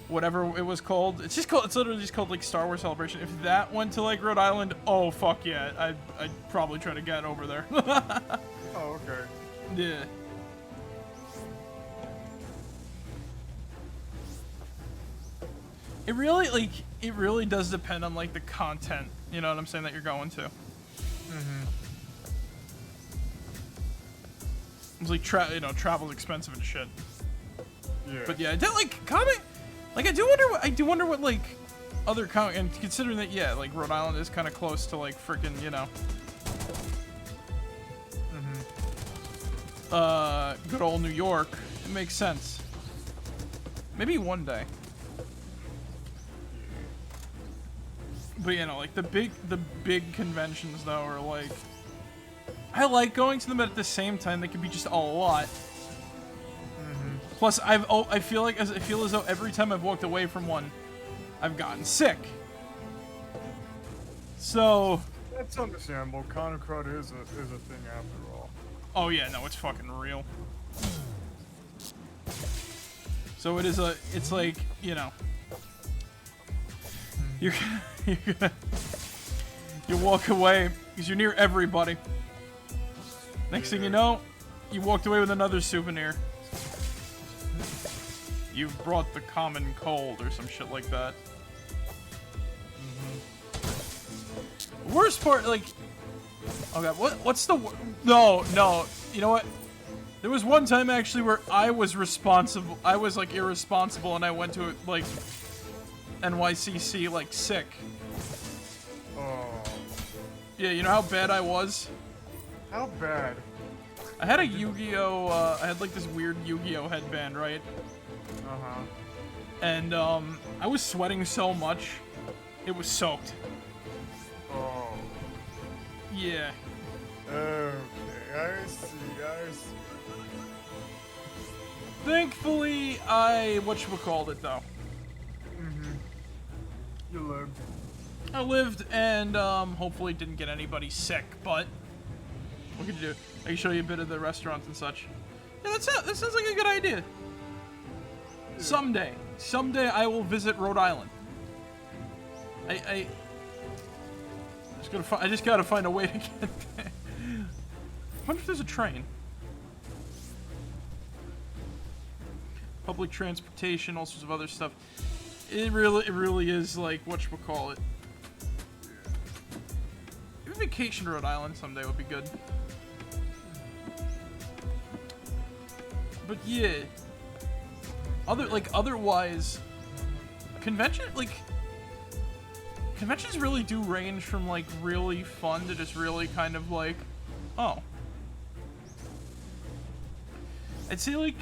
it was called, it's literally just called like Star Wars Celebration. If that went to like Rhode Island, oh fuck yeah, I'd probably try to get over there. Oh, okay. Yeah. It really does depend on like the content, you know what I'm saying, that you're going to. Mm-hmm. It's like travel's expensive and shit. Yeah. But yeah, I did like comic. Like I do wonder what like other comic, and considering that like Rhode Island is kind of close to like freaking, you know. Mm-hmm. Good old New York. It makes sense. Maybe one day. But you know, like the big conventions though are like, I like going to them, but at the same time they can be just a lot. Mm-hmm. Plus, I feel as though every time I've walked away from one, I've gotten sick. So That's understandable. Con crud is a thing after all. oh yeah, no, it's fucking real. So it's like, you know, you walk away because you're near everybody. Next thing you know, you walked away with another souvenir. You've brought the common cold or some shit like that. Mm-hmm. Worst part, like, oh god, what's the no, you know what? There was one time actually where I was like irresponsible, and I went to like NYCC like sick. Oh. Yeah, you know how bad I was? How bad? I had a Yu-Gi-Oh! I had like this weird Yu-Gi-Oh! Headband, right? Uh-huh. And I was sweating so much, it was soaked. Oh. Yeah. Okay, I see. Thankfully, I whatchamacallit though. Mm-hmm. You lived. I lived and hopefully didn't get anybody sick, but what can you do? I can show you a bit of the restaurants and such. Yeah, that sounds like a good idea. Yeah. Someday I will visit Rhode Island. I just gotta find a way to get there. I wonder if there's a train. Public transportation, all sorts of other stuff. It really is like whatchamacallit. Maybe vacation to Rhode Island someday would be good. But yeah, otherwise, conventions really do range from like really fun to just really kind of like, oh. I'd say like,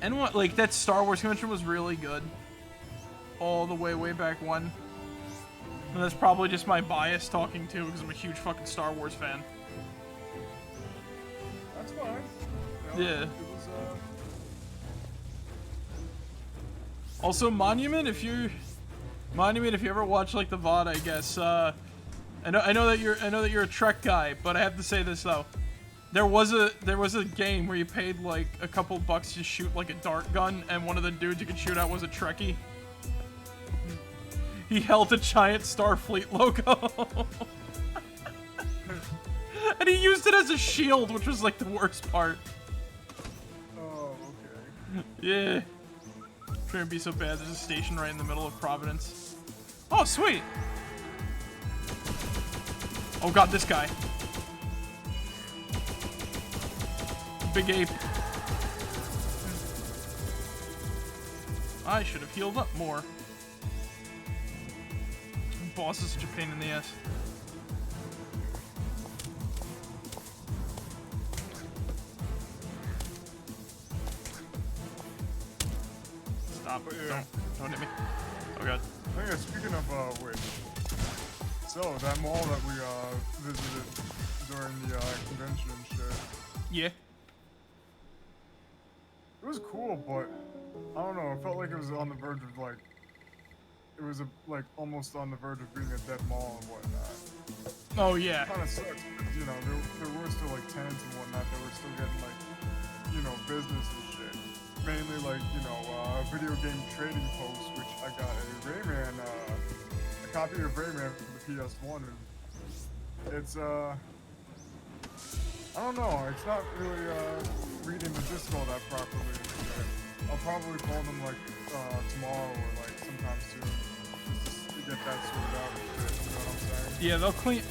and what, like that Star Wars convention was really good, all the way back when. And that's probably just my bias talking too, because I'm a huge fucking Star Wars fan. That's fine. Yeah. It was, Also, Monument, if you ever watch like the VOD, I guess. I know that you're a Trek guy, but I have to say this though. There was a game where you paid like a couple bucks to shoot like a dart gun, and one of the dudes you could shoot at was a Trekkie. He held a giant Starfleet logo. And he used it as a shield, which was like the worst part. oh, okay. Yeah. Trying to be so bad, there's a station right in the middle of Providence. Oh, sweet! Oh god, this guy. Big ape. I should have healed up more. Boss is such a pain in the ass. Stop. Yeah. Don't hit me. Oh god. I think speaking of which, so that mall that we visited during the convention and shit, Yeah. it was cool, but I don't know. It felt like it was on the verge of like, it was like almost on the verge of being a dead mall and whatnot. Oh yeah. Kind of sucks, because, you know, there were still like tenants and whatnot that were still getting like, you know, business and shit. Mainly like, you know, video game trading posts, which I got a Rayman, a copy of Rayman for the PS1, and it's I don't know, it's not really reading the disc all that properly. I'll probably call them like tomorrow or like sometime soon, just to get that sorted out and shit, you know what I'm saying? Yeah,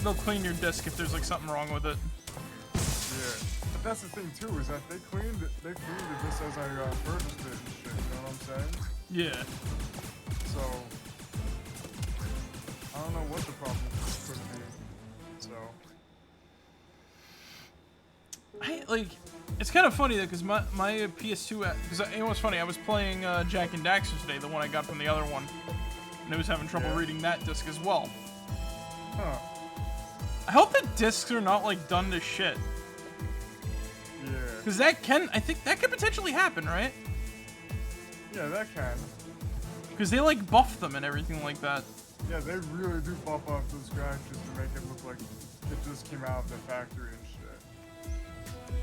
they'll clean your disc if there's like something wrong with it. Yeah. But that's the thing too, is that they cleaned it just as I purchased it and shit, you know what I'm saying? Yeah. So I don't know what the problem could be. So It's kind of funny though, because my PS2, because it was funny, I was playing Jack and Daxter today, the one I got from the other one, and I was having trouble reading that disc as well. huh. I hope the discs are not like done to shit, Yeah. because I think that could potentially happen, right? Yeah, that can. Because they like buff them and everything like that. Yeah, they really do buff up those scratches to make it look like it just came out of the factory and shit.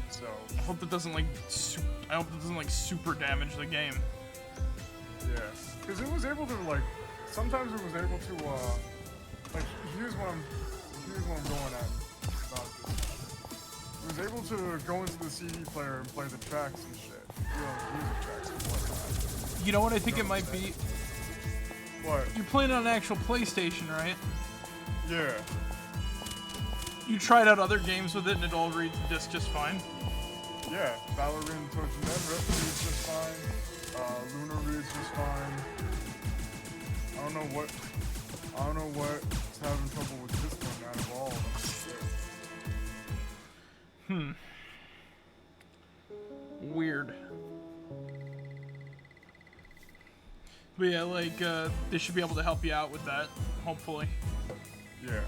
So I hope that doesn't like super damage the game. yeah, because it was able to like, sometimes it was able to like, here's what I'm going at about this. It was able to go into the CD player and play the tracks and shit, you know, the music tracks and whatnot. You know what I think it might be? What? You're playing on an actual PlayStation, right? Yeah. You tried out other games with it and it all reads the disc just fine? Yeah, Valorant, Torch and Dead reads just fine. Luna reads just fine. I don't know what's having trouble with this one out of all of them. Weird. But yeah, like, they should be able to help you out with that, hopefully. Yeah.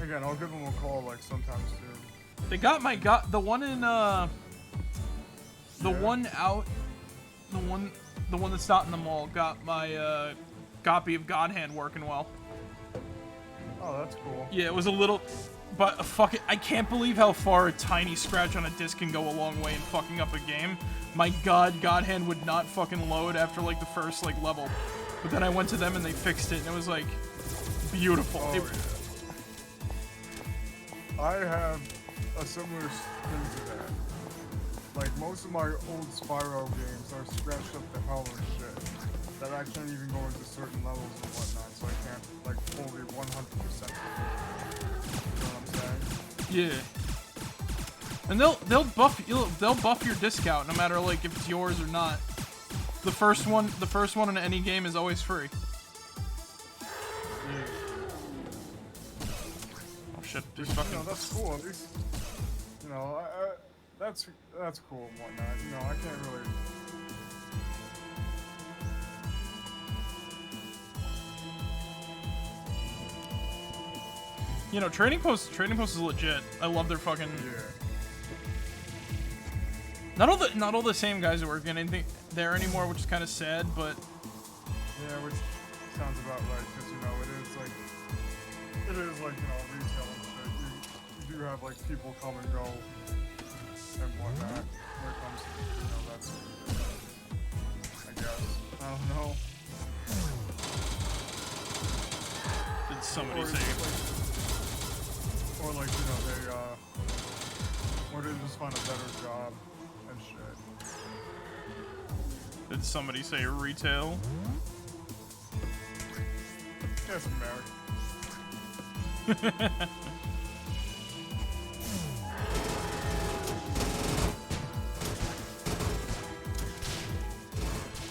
Again, I'll give them a call like sometime soon. They got the one in, the one that's not in the mall got my, copy of God Hand working well. Oh, that's cool. Yeah, it was a little, but fuck it, I can't believe how far a tiny scratch on a disc can go a long way in fucking up a game. My god, God Hand would not fucking load after like the first like level. But then I went to them and they fixed it and it was like beautiful. Oh, yeah. I have a similar thing to that. Like, most of my old Spyro games are scratched up to hell and shit. That I can't even go into certain levels and whatnot, so I can't, like, fully 100%. You know what I'm saying? Yeah. And they'll buff your disc out no matter like if it's yours or not. The first one in any game is always free. Yeah. Oh shit, You just fucking. know, that's cool. At least, you know, that's cool and whatnot. You know, I can't really. You know, Trading Post is legit. I love their fucking. Yeah. Not all the same guys are working anything there anymore, which is kind of sad, but. Yeah, which sounds about right, because, you know, it is like, you know, retail and shit. You do have, like, people come and go and whatnot when it comes to, you know, that sort of thing. I guess. I don't know. Did somebody say? Or, like, you know, or they just find a better job and shit. Did somebody say retail? Yes, American.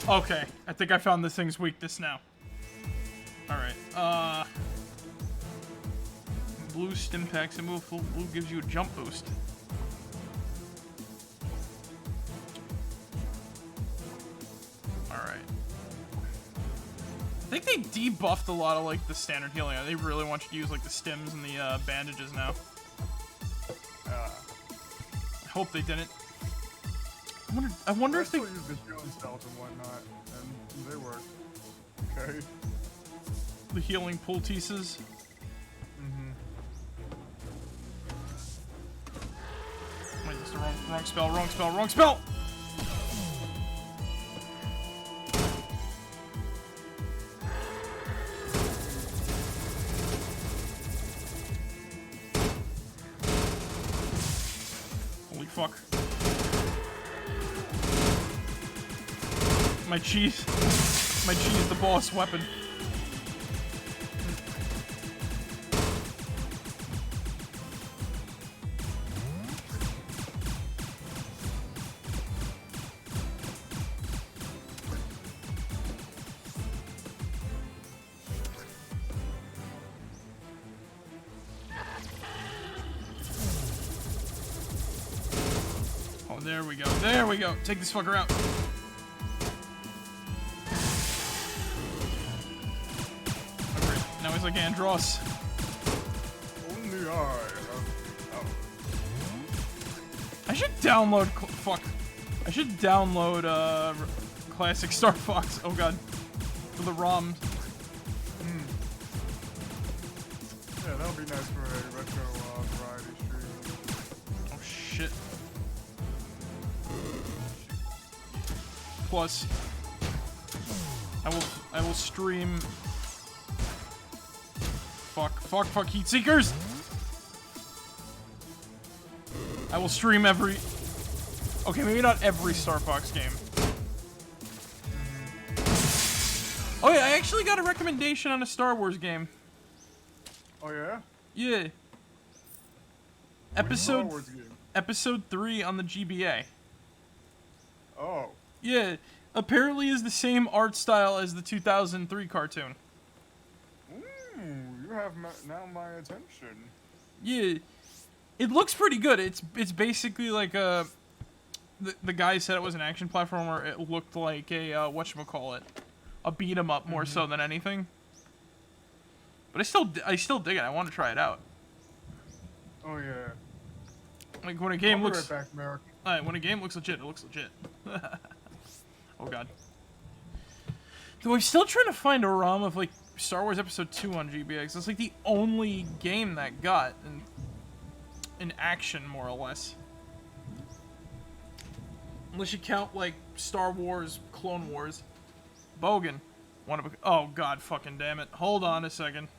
Okay, I think I found this thing's weakness now. Alright, blue stim packs and move full blue gives you a jump boost. Alright. I think they debuffed a lot of, like, the standard healing. They really want you to use, like, the stims and the bandages now. I hope they didn't. I wonder if they... I still use the healing spells and whatnot, and they work. Okay. The healing poultices. Wait, that's the wrong spell, wrong spell, wrong spell! Holy fuck. My chi is the boss weapon. Oh, there we go. There we go. Take this fucker out. Now he's like Andros. Only I. I should download. Fuck. I should download classic Star Fox. Oh god. For the ROM. Yeah, that would be nice for a retro variety stream. Oh shit. Plus, I will stream. Fuck, heat seekers! I will stream every... Okay, maybe not every Star Fox game. Oh yeah, I actually got a recommendation on a Star Wars game. Oh yeah? Yeah. Star Wars game? Episode 3 on the GBA. Oh. Yeah, apparently is the same art style as the 2003 cartoon. You have now my attention. Yeah, it looks pretty good. It's basically like a... The guy said it was an action platformer. It looked like a, whatchamacallit, a beat-em-up more so than anything. But I still dig it. I want to try it out. Oh yeah. Like when a game I'll be looks... right back, Marek. When a game looks legit, it looks legit. Oh god. Though I'm still trying to find a ROM of like Star Wars Episode 2 on GBX. It's like the only game that got in action, more or less. Unless you count like Star Wars, Clone Wars. Bogan. Oh god fucking damn it. Hold on a second.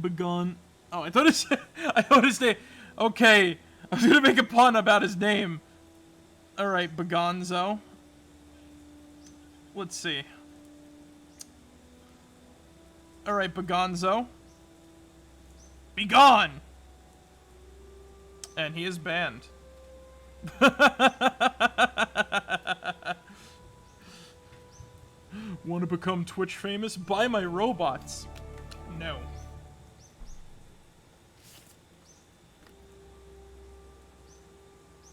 Begun. Oh, I thought his name. Okay. I was gonna make a pun about his name. Alright, Begonzo. Let's see. Alright, Begonzo. Be gone! And he is banned. Want to become Twitch famous? Buy my robots. No.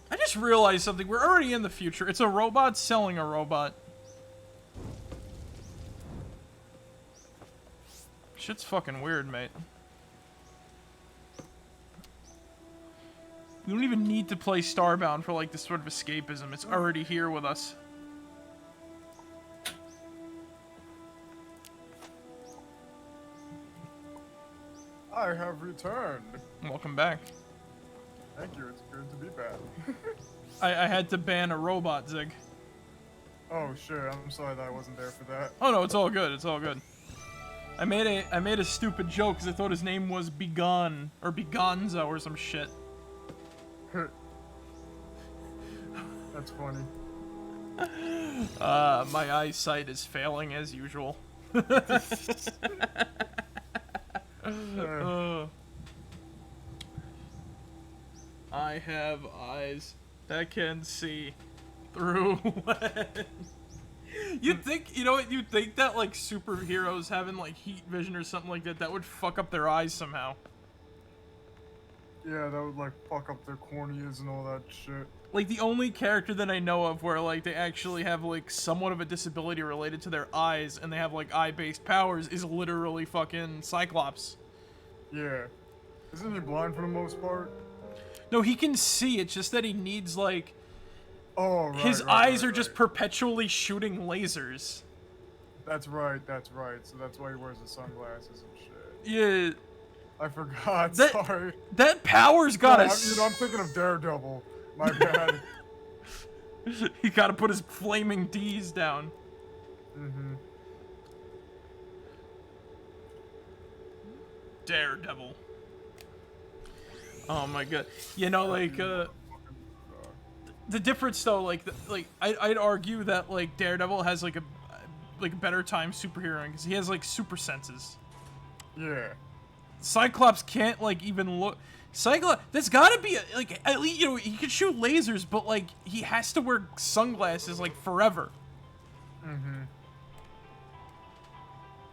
I just realized something. We're already in the future. It's a robot selling a robot. Shit's fucking weird, mate. You don't even need to play Starbound for, like, this sort of escapism. It's already here with us. I have returned. Welcome back. Thank you, it's good to be back. I had to ban a robot, Zig. Oh shit, I'm sorry that I wasn't there for that. Oh no, it's all good, it's all good. I made a stupid joke because I thought his name was Begone, or Begonzo, or some shit. That's funny. My eyesight is failing as usual. I have eyes that can see through lead. You'd think, you know what, you'd think that, like, superheroes having, like, heat vision or something like that, that would fuck up their eyes somehow. Yeah, that would, like, fuck up their corneas and all that shit. Like, the only character that I know of where, like, they actually have, like, somewhat of a disability related to their eyes and they have, like, eye-based powers is literally fucking Cyclops. Yeah. Isn't he blind for the most part? No, he can see, it's just that he needs, like... Oh, right, his right, eyes right, are just perpetually shooting lasers. That's right, that's right. So that's why he wears the sunglasses and shit. Yeah. I forgot, That, sorry. That power's gotta... I'm thinking of Daredevil. My bad. He gotta put his flaming D's down. Mm-hmm. Daredevil. Oh my god. You know, like, the difference though, like, I'd argue that, like, Daredevil has, like, a better time superheroing, because he has, like, super senses. Yeah. Cyclops can't, like, even look... Cyclops... There's gotta be, like, at least, you know, he can shoot lasers, but, like, he has to wear sunglasses, like, forever. Mm-hmm.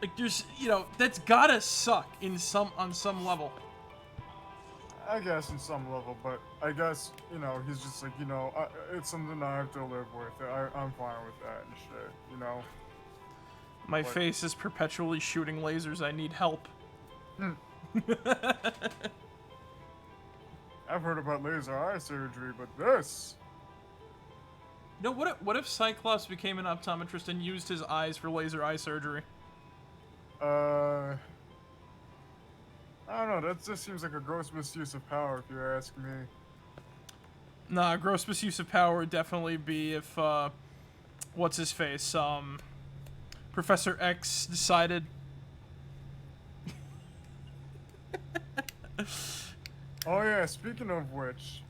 Like, there's, you know, that's gotta suck on some level. I guess in some level, but I guess, you know, he's just like, you know, it's something I have to live with. I'm fine with that and shit, you know? My face is perpetually shooting lasers. I need help. I've heard about laser eye surgery, but this... No, what if Cyclops became an optometrist and used his eyes for laser eye surgery? I don't know, that just seems like a gross misuse of power, if you ask me. Nah, gross misuse of power would definitely be if, what's his face, Professor X decided... Oh yeah, speaking of which...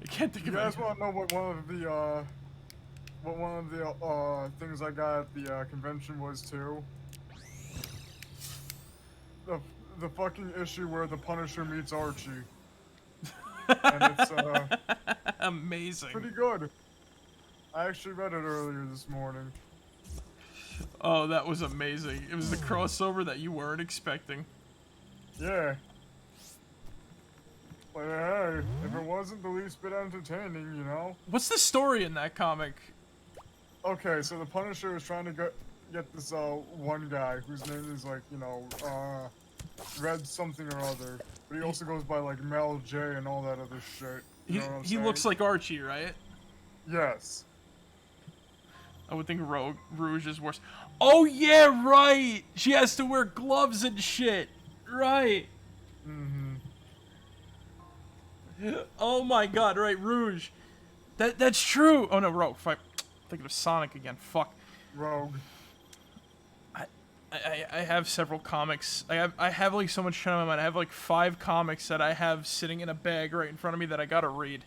I can't think of it. You guys want to know what one of the things I got at the, convention was, too? The fucking issue where the Punisher meets Archie. And it's, amazing. pretty good. I actually read it earlier this morning. Oh, that was amazing. It was the crossover that you weren't expecting. Yeah. But hey, if it wasn't the least bit entertaining, you know? What's the story in that comic? Okay, so the Punisher is trying to get this, one guy whose name is, like, you know, Red something or other. But he also goes by, like, Mel J and all that other shit. You know what I'm He saying? looks like Archie, right? Yes. I would think Rouge is worse. Oh, yeah, right! She has to wear gloves and shit. Right. Mm-hmm. Oh my god, right, Rouge. That's true. Oh no, Rogue. I'm thinking of Sonic again. Fuck. Rogue. I have several comics. I have like so much shit on my mind. I have like 5 comics that I have sitting in a bag right in front of me that I gotta read.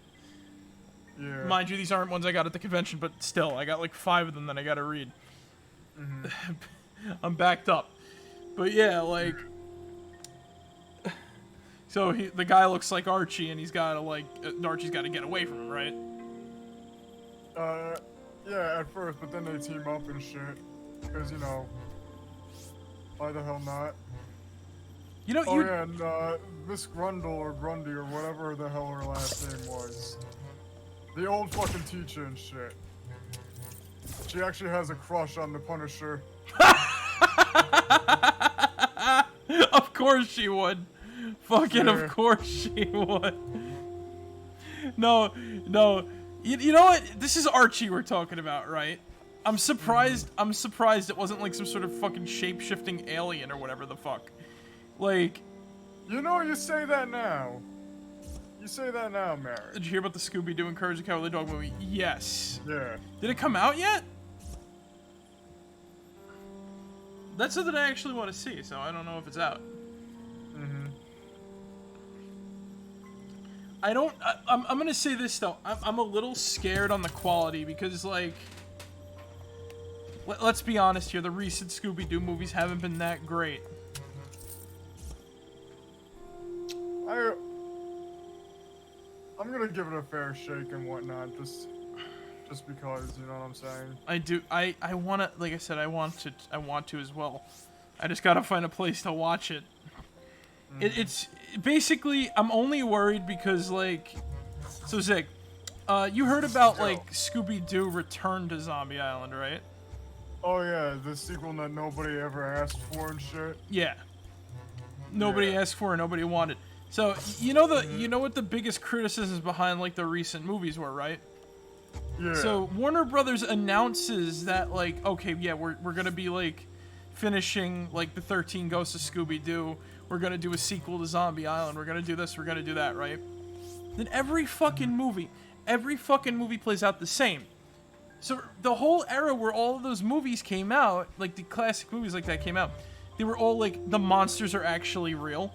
Yeah. Mind you, these aren't ones I got at the convention, but still, I got like 5 of them that I gotta read. Mm-hmm. I'm backed up. But yeah, like... So the guy looks like Archie, and he's gotta like... Archie's gotta get away from him, right? Yeah, at first, but then they team up and shit. Because, you know... Why the hell not? You know, Oh yeah, and, Miss Grundle or Grundy or whatever the hell her last name was. The old fucking teacher and shit. She actually has a crush on the Punisher. course she would. Fucking Yeah. of course she would. No, no. You know what? This is Archie we're talking about, right? I'm surprised it wasn't like some sort of fucking shape-shifting alien or whatever the fuck. Like, You know, you say that now. You say that now, Marek. did you hear about the Scooby-Doo and Courage the Cowardly Dog movie? Yes. Yeah. Did it come out yet? That's something I actually want to see, so I don't know if it's out. I'm gonna say this though. I'm a little scared on the quality because, like, let's be honest here. The recent Scooby-Doo movies haven't been that great. I'm gonna give it a fair shake and whatnot, just because, you know what I'm saying? I do. I wanna, like I said, I want to as well. I just gotta find a place to watch it. It's basically, I'm only worried because, like, so Zig, you heard about like Scooby-Doo Return to Zombie Island, right? Oh yeah, the sequel that nobody ever asked for and shit. Yeah. Nobody asked for it, nobody wanted. So you know what the biggest criticisms behind like the recent movies were, right? Yeah. So Warner Brothers announces that, like, okay, yeah, we're gonna be like finishing like the 13 Ghosts of Scooby-Doo. We're gonna do a sequel to Zombie Island. We're gonna do this. We're gonna do that, right? Then every fucking movie plays out the same. So the whole era where all of those movies came out, like the classic movies like that came out, they were all like, the monsters are actually real.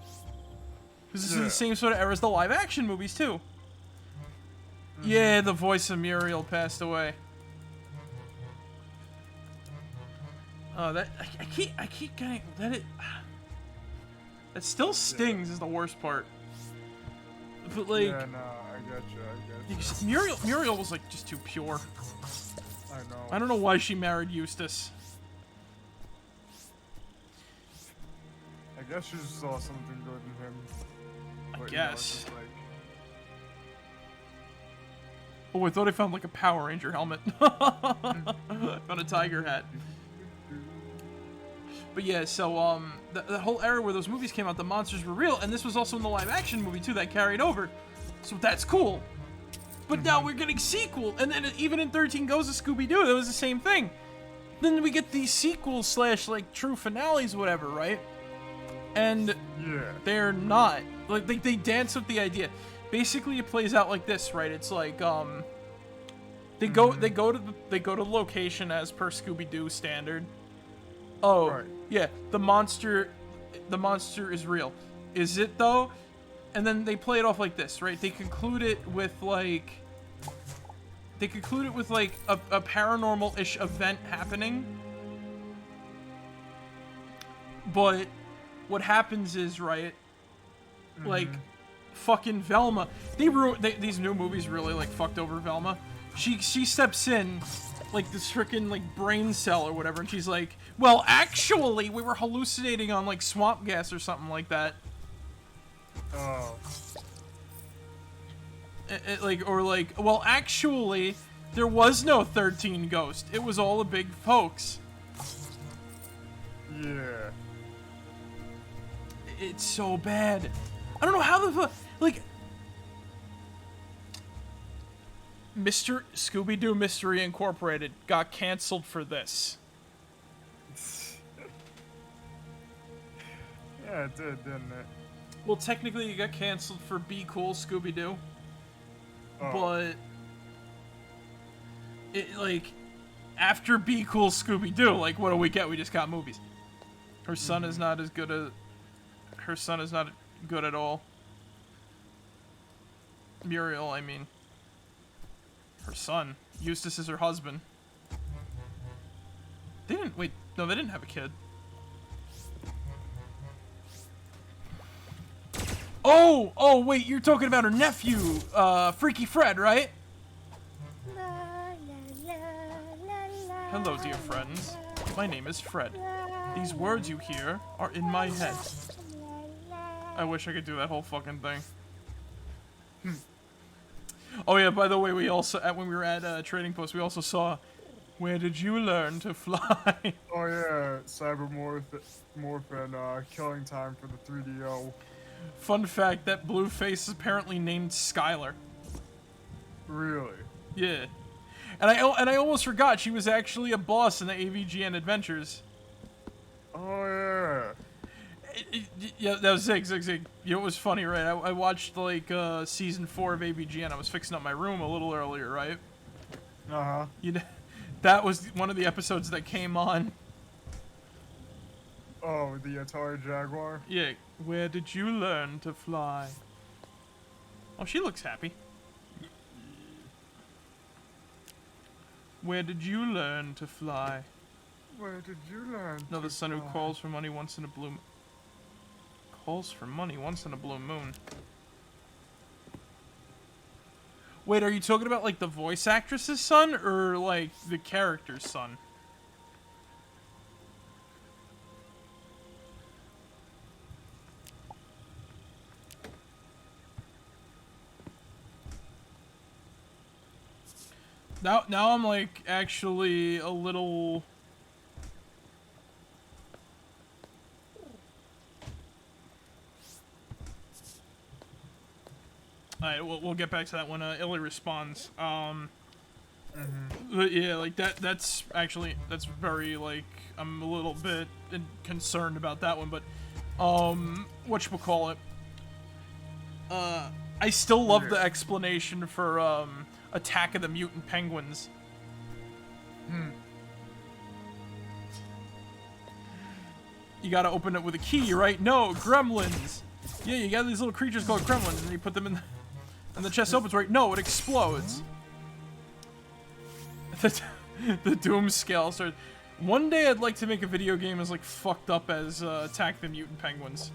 Because this is the same sort of era as the live action movies too. Yeah, the voice of Muriel passed away. Oh, that I keep getting that that still stings is the worst part. But like, yeah, nah, I get you. Muriel was like just too pure. I know. I don't know why she married Eustace. I guess she just saw something good in him. But, I you know, it's guess. just like, Oh, I thought I found like a Power Ranger helmet. I found a tiger hat. But yeah, so the whole era where those movies came out, the monsters were real, and this was also in the live action movie too that carried over. So that's cool. But now we're getting sequel, and then even in 13 Ghosts of Scooby-Doo, that was the same thing. Then we get these sequels slash like true finales, whatever, right? And yeah. they're not. Like they dance with the idea. Basically, it plays out like this, right? It's like they go to the location as per Scooby-Doo standard. Oh, Right. yeah, the monster is real. Is it though? And then they play it off like this, right? They conclude it with like a paranormal-ish event happening. But what happens is, right, like, fucking Velma, these new movies really like fucked over Velma. She steps in like this freaking like brain cell or whatever, and she's like, well, actually we were hallucinating on like swamp gas or something like that. Oh. Well, actually there was no 13 ghost. It was all a big hoax. Yeah. It's so bad. I don't know how the fuck, like, Mr. Scooby-Doo Mystery Incorporated got canceled for this. Yeah, it did, didn't it? Well, technically it got canceled for Be Cool Scooby-Doo. Oh. But it, like, after Be Cool Scooby-Doo, like, what do we get? We just got movies. Her son is not as good as... Her son is not good at all. Muriel, I mean. Her son. Eustace is her husband. They didn't... Wait, no, they didn't have a kid. Oh, wait, you're talking about her nephew, Freaky Fred, right? Hello, dear friends. My name is Fred. These words you hear are in my head. I wish I could do that whole fucking thing. Oh yeah, by the way, we also, when we were at Trading Post, we also saw Where did you learn to fly? Oh yeah, Morph and Killing Time for the 3DO. Fun fact, that blue face is apparently named Skylar. Really? Yeah. And I almost forgot she was actually a boss in the AVGN Adventures. Oh yeah. Yeah, that was Zig. You know, it was funny, right? I watched, like, season 4 of AVGN. I was fixing up my room a little earlier, right? Uh-huh. You know, that was one of the episodes that came on. Oh, the Atari Jaguar? Yeah. Where did you learn to fly? Oh, she looks happy. Where did you learn to fly? Where did you learn Another to son who fly? calls for money once in a blue... Calls for money once in a blue moon. Wait, are you talking about, like, the voice actress's son, or, like, the character's son? Now I'm, like, actually a little... Alright, we'll get back to that when Illy responds. But yeah, like, that's very, like, I'm a little bit concerned about that one, but, whatchamacallit? I still love the explanation for, Attack of the Mutant Penguins. You gotta open it with a key, right? No, gremlins! Yeah, you got these little creatures called gremlins, and you put them in and the chest opens, right? No, it explodes. The doom scale starts. One day I'd like to make a video game as, like, fucked up as Attack the Mutant Penguins.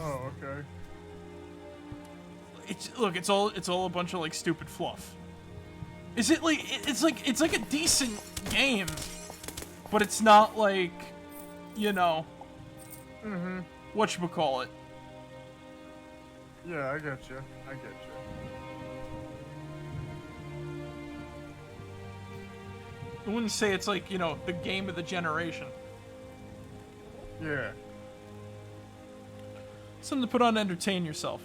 Oh, okay. Look, it's all a bunch of, like, stupid fluff. Is it like it's like a decent game, but it's not like, you know, whatchamacallit. Yeah, I get you. I wouldn't say it's like, you know, the game of the generation. Yeah. Something to put on to entertain yourself.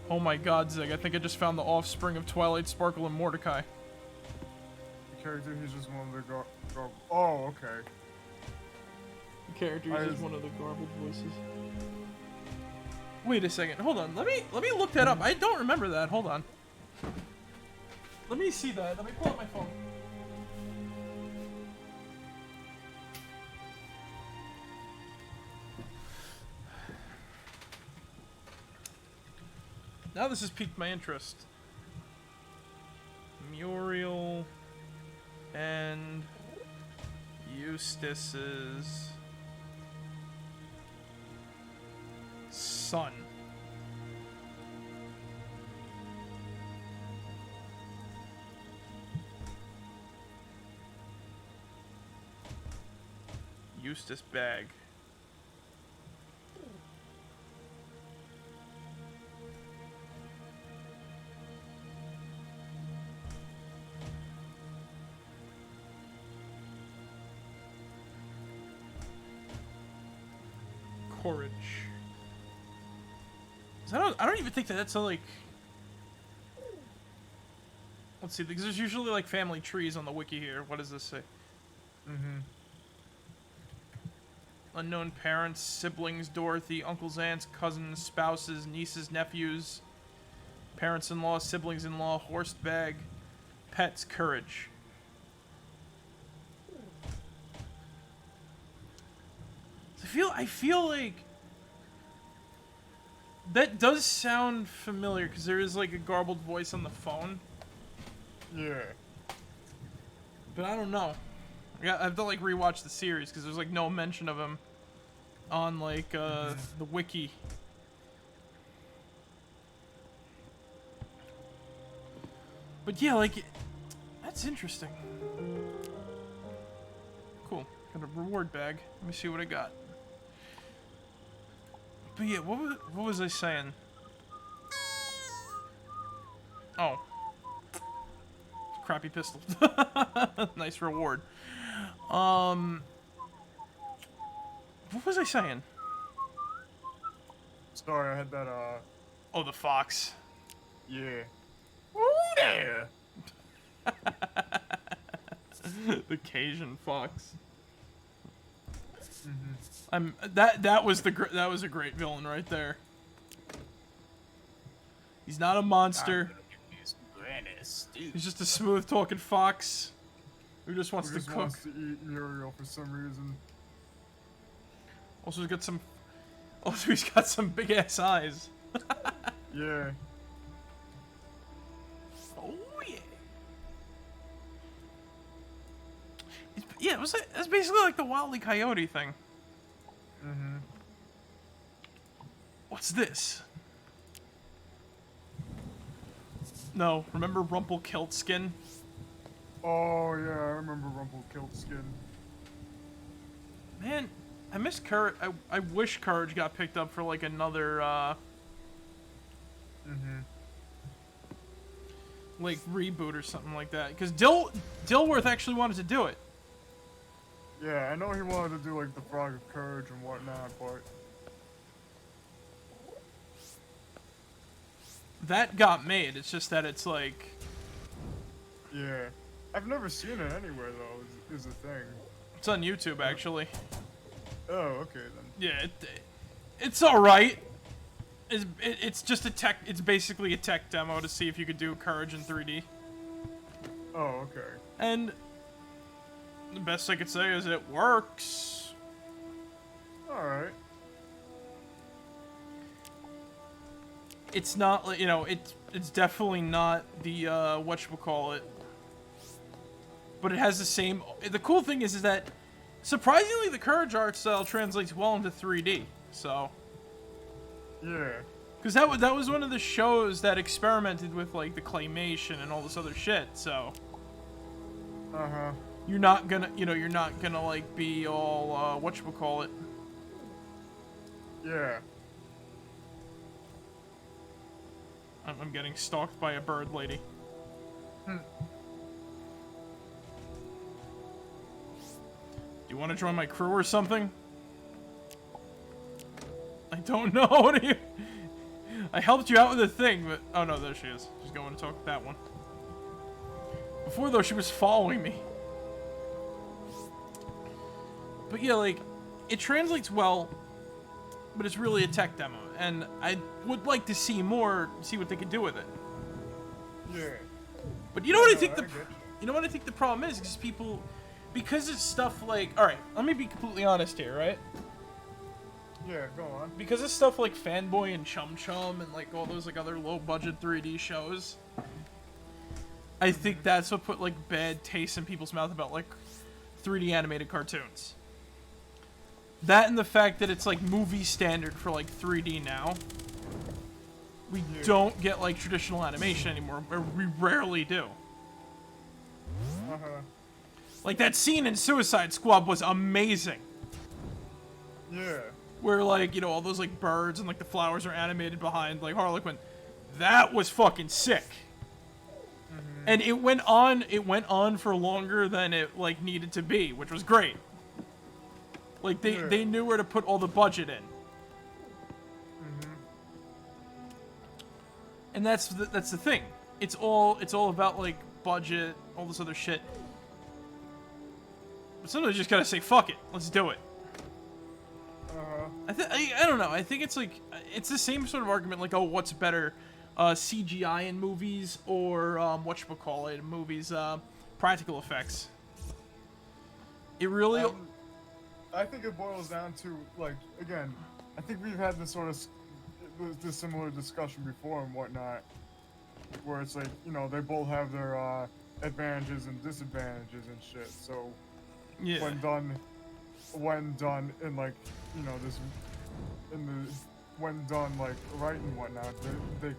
Oh my god, Zig, I think I just found the offspring of Twilight Sparkle and Mordecai. The character, he's just one of the oh, okay. The character is just one of the garbled voices. Wait a second, hold on. Let me look that up. I don't remember that. Hold on. Let me see that. Let me pull up my phone. Now this has piqued my interest. Muriel and Eustace's son. Eustace Bag. Courage. I don't even think that's a, like... Let's see, because there's usually, like, family trees on the wiki here. What does this say? Unknown parents, siblings, Dorothy, uncles, aunts, cousins, spouses, nieces, nephews, parents-in-law, siblings-in-law, horse bag, pets, courage. I feel like that does sound familiar because there is, like, a garbled voice on the phone. Yeah. But I don't know. I have to, like, rewatch the series because there's, like, no mention of him on, like, the wiki. But yeah, like, that's interesting. Cool. Got a reward bag. Let me see what I got. But yeah, what was I saying? Oh. crappy pistol. Nice reward. What was I saying? Sorry, I had that, Oh, the fox. yeah. Ooh, there! The Cajun fox. Mm-hmm. That was a great villain right there. He's not a monster. He's just a smooth talking fox who just wants to cook. Wants to eat Muriel for some reason. Also, he's got some big ass eyes. Yeah. Oh yeah. Yeah, it's basically like the Wile E. Coyote thing. Mm-hmm. What's this? No, remember Rumpelkiltskin? Oh yeah, I remember Rumpelkiltskin. Man, I miss Courage. I wish Courage got picked up for like another like reboot or something like that. Because Dilworth actually wanted to do it. Yeah, I know he wanted to do like the Frog of Courage and whatnot, but That got made. It's just that it's like, yeah, I've never seen it anywhere though. Is a thing. it's on YouTube actually. Oh, okay then. Yeah, it's all right. It's just a tech. It's basically a tech demo to see if you could do Courage in 3D. Oh, okay. And the best I could say is it works. All right. It's not, you know, it's definitely not the whatchamacallit, but it has the same. The cool thing is that surprisingly the Courage art style translates well into 3D. So Yeah. because that was one of the shows that experimented with like the claymation and all this other shit. So Uh-huh. you're not gonna like be all whatchamacallit. Yeah. I'm getting stalked by a bird lady. Hmm. Do you want to join my crew or something? I don't know. What are you? I helped you out with a thing, but oh no, there she is. She's going to talk with that one. Before though, she was following me. But yeah, like it translates well, but it's really a tech demo, and I would like to see more, see what they could do with it. Yeah. But you know what I think I the, get you. you know what I think the problem is because it's stuff like, all right, let me be completely honest here, right? Yeah, go on. Because it's stuff like Fanboy and Chum Chum and like all those like other low budget 3D shows. I think that's what put like bad taste in people's mouth about like 3D animated cartoons. That and the fact that it's like movie standard for like 3D now. We don't get like traditional animation anymore, or we rarely do. Uh-huh. Like that scene in Suicide Squad was amazing. Yeah. Where like, you know, all those like birds and like the flowers are animated behind like Harley Quinn. That was fucking sick. And it went on for longer than it like needed to be, which was great. Like they knew where to put all the budget in. And that's the thing. It's all about like budget, all this other shit. But sometimes you just gotta say fuck it, let's do it. I don't know. I think it's like it's the same sort of argument. Like, oh, what's better, CGI in movies or whatchamacallit in movies, practical effects? It really. I think it boils down to like again. I think we've had this sort of this similar discussion before and whatnot, where it's like they both have their advantages and disadvantages and shit. So yeah. When done in like when done like right and whatnot, they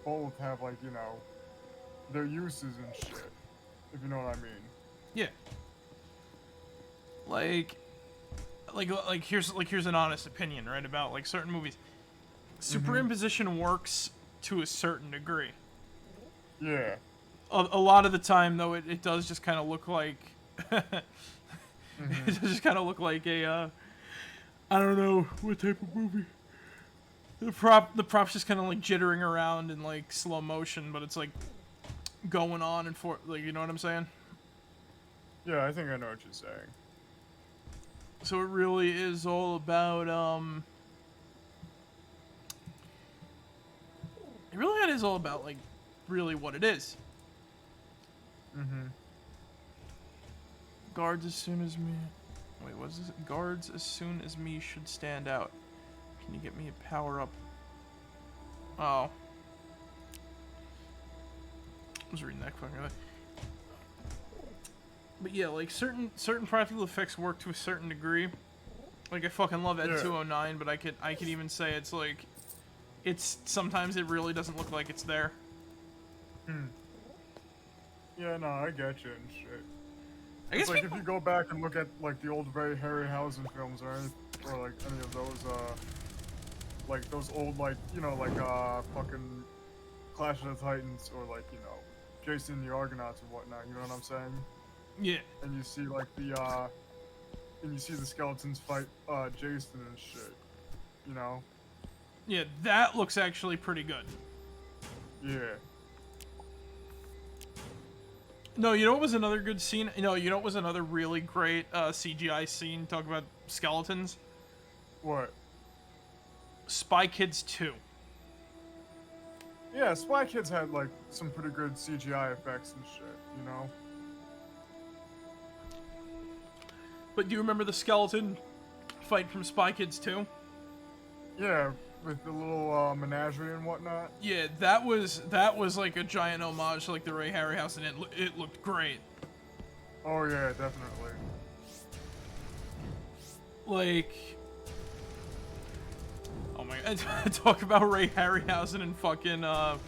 both have like their uses and shit, if you know what I mean. Yeah. Like here's an honest opinion, right, about like certain movies. Superimposition works to a certain degree. Yeah. a lot of the time though, it does just kind of look like Mm-hmm. it does just kind of look like a I don't know what type of movie. The prop's just kind of like jittering around in like slow motion, but it's like going on and for like, you know what I'm saying? Yeah, I think I know what you're saying. So it really is all about it really is all about like really what it is. Mm-hmm. Guards as soon as me. Wait, what's this? Guards as soon as me should stand out. Can you get me a power up? Oh. I was reading that fucking thing. But yeah, like certain practical effects work to a certain degree. Like I fucking love Ed 209, but I could even say it's like it's sometimes it really doesn't look like it's there. Hmm. Yeah, no, I get you and shit. I guess It's like if you go back and look at like the old Ray Harryhausen films or like any of those like those old like like fucking Clash of the Titans or like Jason and the Argonauts and whatnot, you know what I'm saying? Yeah. And you see like the skeletons fight Jason and shit, you know? Yeah, that looks actually pretty good. Yeah. No, you know what was another good scene? No, you know what was another really great CGI scene? Talk about skeletons. What? Spy Kids 2. Yeah, Spy Kids had like some pretty good CGI effects and shit, you know? But do you remember the skeleton fight from Spy Kids 2? Yeah, with the little menagerie and whatnot. Yeah, that was like a giant homage to like the Ray Harryhausen. It looked great. Oh yeah, definitely. Like, oh my god, talk about Ray Harryhausen and fucking talk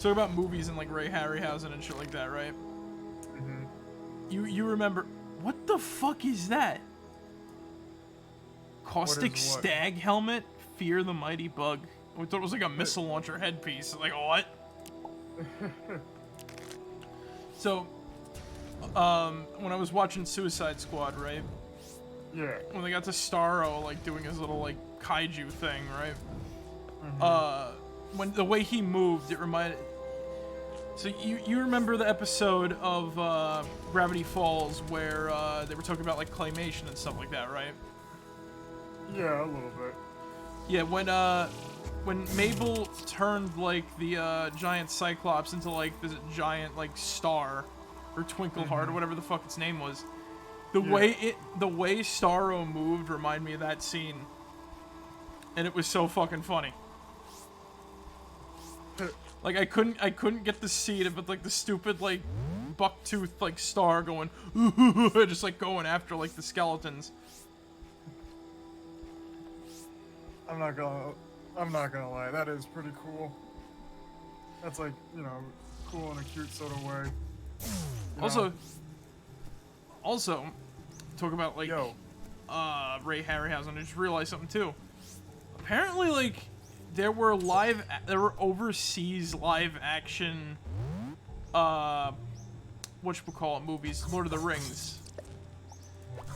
about movies and like Ray Harryhausen and shit like that, right? Mhm. You remember what the fuck is that? Caustic Stag helmet? Fear the Mighty Bug. We thought it was like a missile launcher headpiece. Like, what? So, when I was watching Suicide Squad, right? Yeah. When they got to Starro, like, doing his little, like, kaiju thing, right? Mm-hmm. When the way he moved, it reminded... So, you remember the episode of, Gravity Falls where, they were talking about, like, claymation and stuff like that, right? Yeah, a little bit. Yeah, when Mabel turned like the giant Cyclops into like this giant like star or Twinkle Heart or whatever the fuck its name was, the way Starro moved reminded me of that scene, and it was so fucking funny. Like I couldn't get the seed of it, like the stupid like bucktooth like star going just like going after like the skeletons. I'm not gonna lie, that is pretty cool. That's like, cool in a cute sort of way. Also, talk about like Ray Harryhausen. I just realized something too. Apparently, like there were overseas live action, whatchamacallit movies, Lord of the Rings,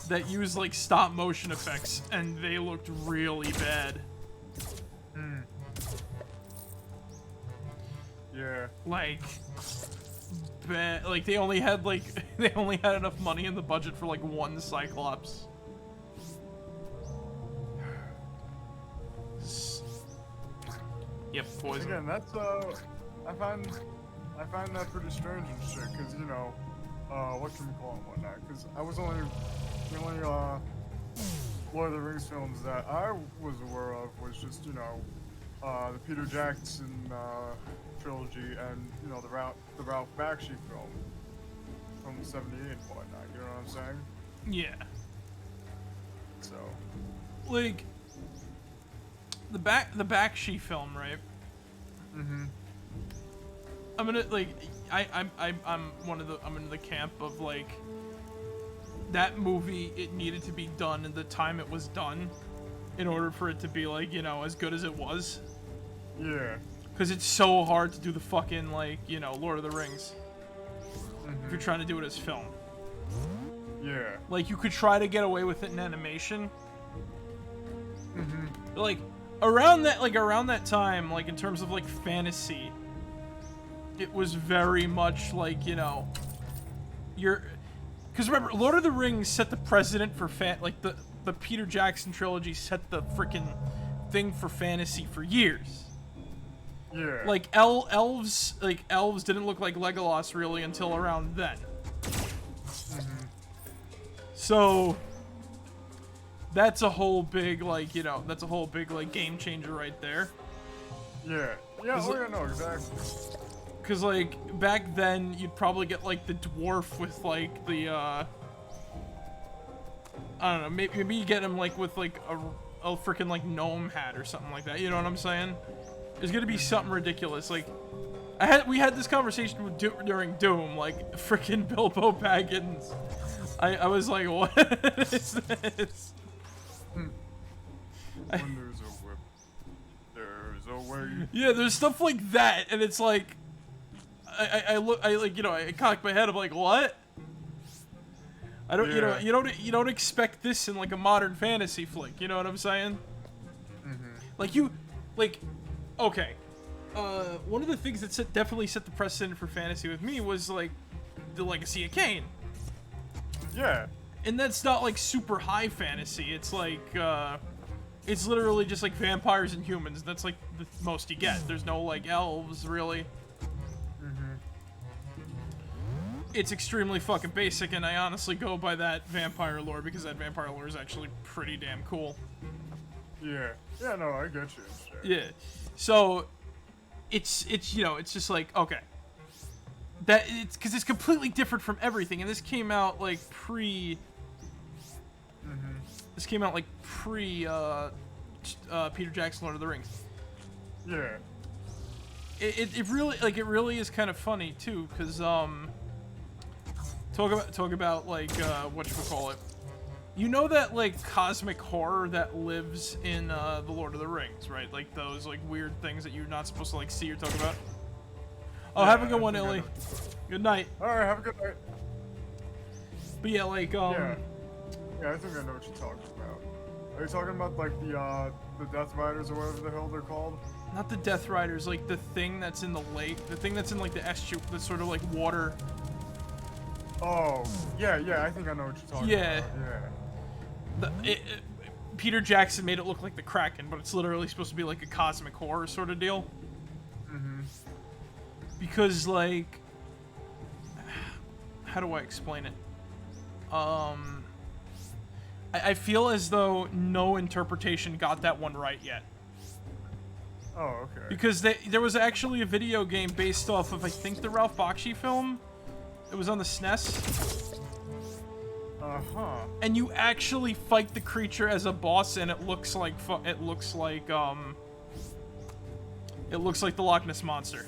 that use like stop motion effects, and they looked really bad. Yeah. Like bad. Like they only had enough money in the budget for like one Cyclops. Yep, poison. Again, that's I find that pretty strange and shit, cause whatchamacallit and whatnot, cause I was only the only Lord of the Rings films that I was aware of was just the Peter Jackson trilogy and the Ralph Bakshi film from '78 and whatnot. You know what I'm saying? Yeah. So. Like the Bakshi film, right? Mm-hmm. I'm gonna like I'm in the camp of like that movie. It needed to be done in the time it was done, in order for it to be like as good as it was. Yeah. Because it's so hard to do the fucking like Lord of the Rings. if you're trying to do it as film. Yeah. Like, you could try to get away with it in animation. Like, around that time, like, in terms of, like, fantasy, it was very much, like, you know, because remember, Lord of the Rings set the precedent for the Peter Jackson trilogy set the freaking thing for fantasy for years. Yeah. Like, elves didn't look like Legolas, really, until around then. So, that's a whole big, like, you know, game changer right there. Yeah. Yeah, oh yeah, no, exactly. Because, like, back then, you'd probably get, like, the dwarf with, like, the, I don't know, maybe you get him, like, with, like, a freaking, like, gnome hat or something like that, you know what I'm saying? There's gonna be something ridiculous, like, we had this conversation with during Doom, like, freaking Bilbo Baggins. I was like, what is this? When there's a whip, there's a way. Yeah, there's stuff like that, and it's like, I cock my head, I'm like, what? I don't, Yeah. you don't expect this in, like, a modern fantasy flick, you know what I'm saying? Okay. One of the things that definitely set the precedent for fantasy with me was, like, the Legacy of Kain. Yeah. And that's not, like, super high fantasy. It's like, it's literally just, like, vampires and humans. That's, like, the most you get. There's no, like, elves, really. It's extremely fucking basic, and I honestly go by that vampire lore because that vampire lore is actually pretty damn cool. Yeah. Yeah, no, I get you. Sure. Yeah. So, it's you know, it's just like, okay. Because it's completely different from everything, and this came out, like, pre... This came out, like, Peter Jackson, Lord of the Rings. Yeah. It really is kind of funny, too, because, talk about, like, whatchamacallit. You know that, like, cosmic horror that lives in, the Lord of the Rings, right? Like, those, like, weird things that you're not supposed to, like, see or talk about? Oh, Yeah, have a good one, Illy. Good night. Alright, have a good night. But yeah, like, Yeah. Yeah, I think I know what you're talking about. Are you talking about, like, the Death Riders or whatever the hell they're called? Not the Death Riders, like, the thing that's in the lake. The thing that's in, like, the estuary, the sort of, like, water. Oh, yeah, I think I know what you're talking about. Yeah. Peter Jackson made it look like the Kraken, but it's literally supposed to be, like, a cosmic horror sort of deal. Because, like... How do I explain it? I feel as though no interpretation got that one right yet. Oh, okay. Because there was actually a video game based off of, I think, the Ralph Bakshi film. It was on the SNES. And you actually fight the creature as a boss, and it looks like the Loch Ness Monster.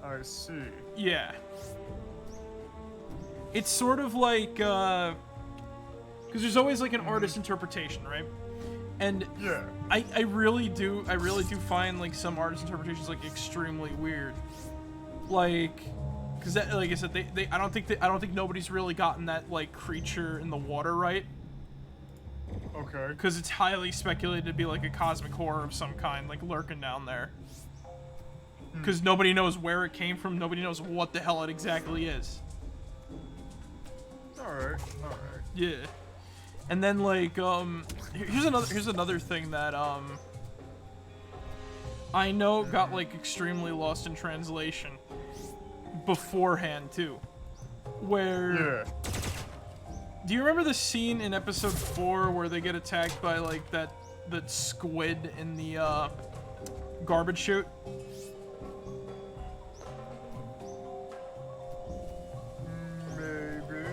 I see. Yeah. It's sort of like, because there's always, like, an artist interpretation, right? And Yeah. I really do find, like, some artist interpretations, like, extremely weird. Like, because like I said, I don't think nobody's really gotten that, like, creature in the water right. Okay. Because it's highly speculated to be, like, a cosmic horror of some kind, like, lurking down there. Because nobody knows where it came from, nobody knows what the hell it exactly is. Alright. Yeah. And then, like, here's another thing that, I know got, like, extremely lost in translation beforehand, too. Where... Yeah. Do you remember the scene in episode 4 where they get attacked by, like, that squid in the, garbage chute? Maybe.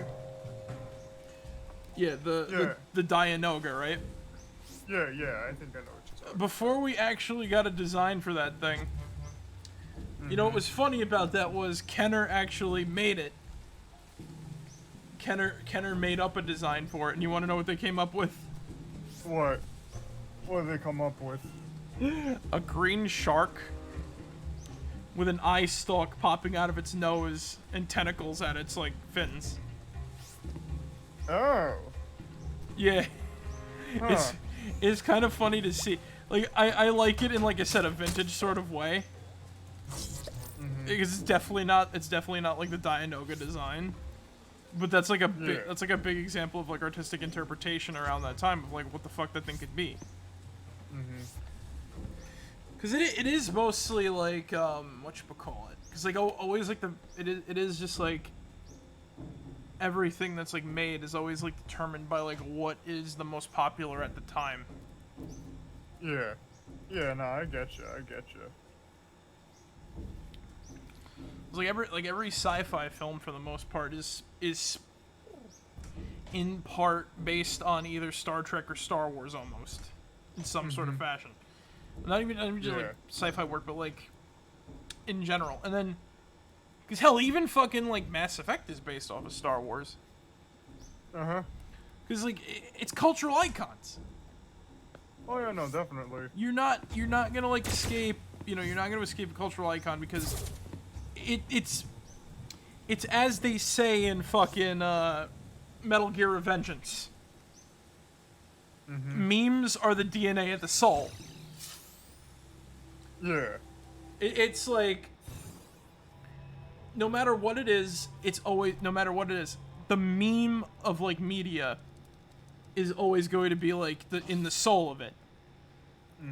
Yeah, the Dianoga, right? Yeah, I think I know what you're talking about. Before we actually got a design for that thing, you know what was funny about that was Kenner actually made it. Kenner made up a design for it, and you want to know what they came up with? What? What did they come up with? A green shark with an eye stalk popping out of its nose and tentacles at its like fins. Oh. Yeah, Huh. it's kind of funny to see. Like I like it in, like I said, a vintage sort of way. Because it's definitely not like the Dianoga design. But that's like a big example of like artistic interpretation around that time of like what the fuck that thing could be. Because it is mostly like whatchamacallit. Because like always like it is just like everything that's like made is always like determined by like what is the most popular at the time. Yeah. Yeah, no, I get you. It's like every sci-fi film for the most part is in part based on either Star Trek or Star Wars almost in some sort of fashion. Not even just like sci-fi work, but like in general. And then, because hell, even fucking like Mass Effect is based off of Star Wars. Because like it's cultural icons. Oh yeah, no, definitely. You're not gonna like escape. You're not gonna escape a cultural icon because it's as they say in fucking Metal Gear Revengeance. Memes are the DNA of the soul. Yeah. It's like no matter what it is, the meme of like media is always going to be like in the soul of it.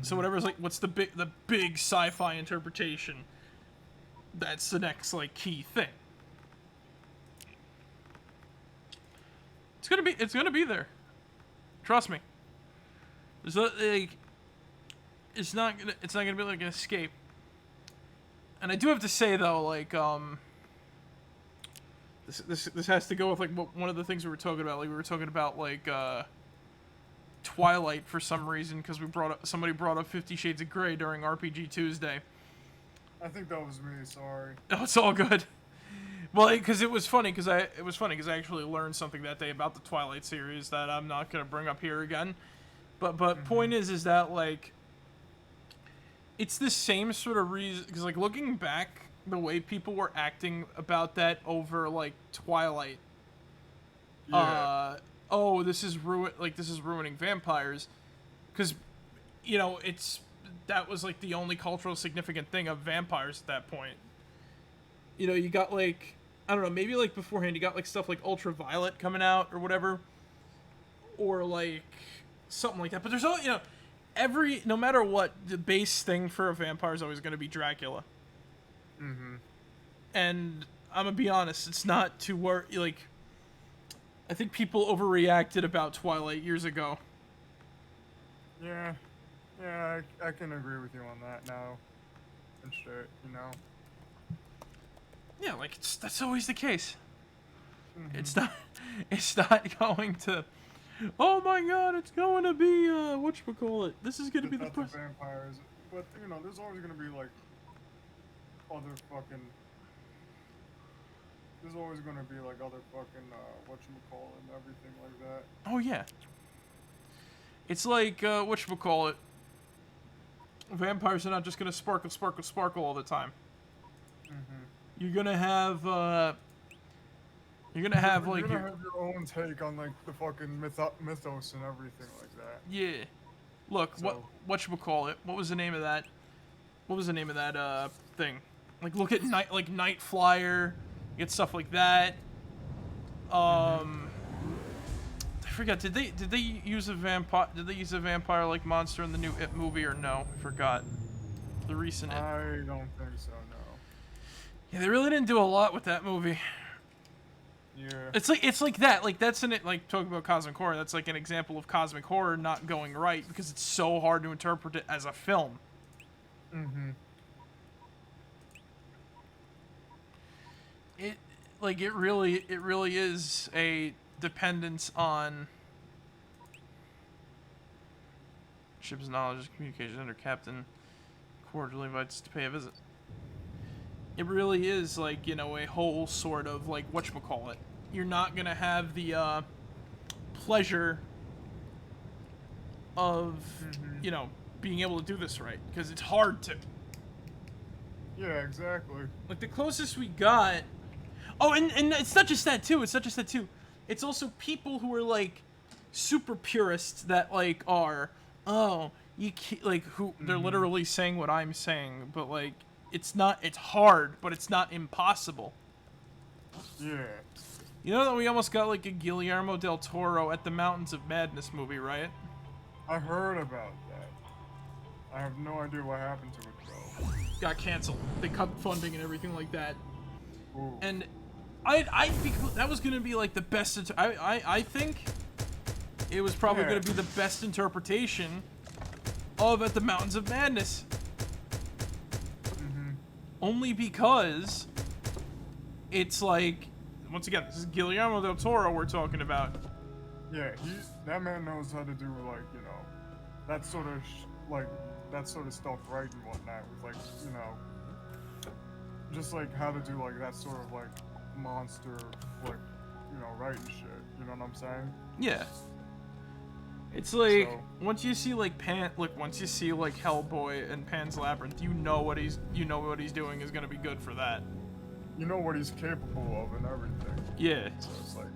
So whatever's like, what's the big sci-fi interpretation? That's the next like key thing. It's gonna be there. Trust me. There's like, it's not gonna be like an escape. And I do have to say though, like this has to go with like one of the things we were talking about. Like we were talking about like Twilight for some reason because somebody brought up 50 Shades of Grey during RPG Tuesday. I think that was me. Sorry. Oh, it's all good. Well, because it was funny because I actually learned something that day about the Twilight series that I'm not gonna bring up here again. But point is that like it's the same sort of reason because like looking back, the way people were acting about that over like Twilight. Yeah. Oh, this is ruining vampires, because that was like the only cultural significant thing of vampires at that point. You got like, I don't know, maybe like beforehand you got like stuff like Ultraviolet coming out or whatever, or like something like that. But there's all no matter what, the base thing for a vampire is always going to be Dracula. And I'm gonna be honest, it's not too like. I think people overreacted about Twilight years ago. Yeah, I can agree with you on that now. And shit, Yeah, like that's always the case. It's not going to. Oh my God! It's going to be whatchamacallit. This is going to be the vampires, but there's always gonna be like other fucking. There's always gonna be like other fucking whatchamacallit and everything like that. Oh yeah. It's like whatchamacallit. Vampires are not just gonna sparkle all the time. You're gonna have like you're gonna have your own take on like the fucking mythos and everything like that. Yeah. Look, so. Whatchamacallit? What was the name of that? What was the name of that thing? Like look at Night Flyer. Get stuff like that. I forgot. Did they use a vampire? Did they use a vampire like monster in the new It movie or no? I forgot. The recent It. I don't think so. No. Yeah, they really didn't do a lot with that movie. Yeah. It's like that. Like that's in it. Like talking about cosmic horror. That's like an example of cosmic horror not going right because it's so hard to interpret it as a film. It really is a dependence on ship's knowledge and communication under captain cordially invites to pay a visit. It really is like, a whole sort of like whatchamacallit. You're not gonna have the pleasure of being able to do this right because it's hard to. Yeah, exactly. Like the closest we got. Oh, and it's not just that too. It's not just that too. It's also people who are like super purists that like are you can't, like who they're literally saying what I'm saying, but like it's not. It's hard, but it's not impossible. Yeah. You know that we almost got like a Guillermo del Toro at the Mountains of Madness movie, right? I heard about that. I have no idea what happened to it though. Got canceled. They cut funding and everything like that. Ooh. And I think that was gonna be like the best. I think it was probably gonna be the best interpretation of At the Mountains of Madness. Only because it's like, once again, this is Guillermo del Toro we're talking about. Yeah, that man knows how to do like, you know, that sort of that sort of stuff right and whatnot with like, you know, just like how to do like that sort of like monster like, you know, writing shit. You know what I'm saying? Yeah. It's like once you see like once you see like Hellboy and Pan's Labyrinth, you know what he's doing is gonna be good for that. You know what he's capable of and everything. Yeah. So it's like,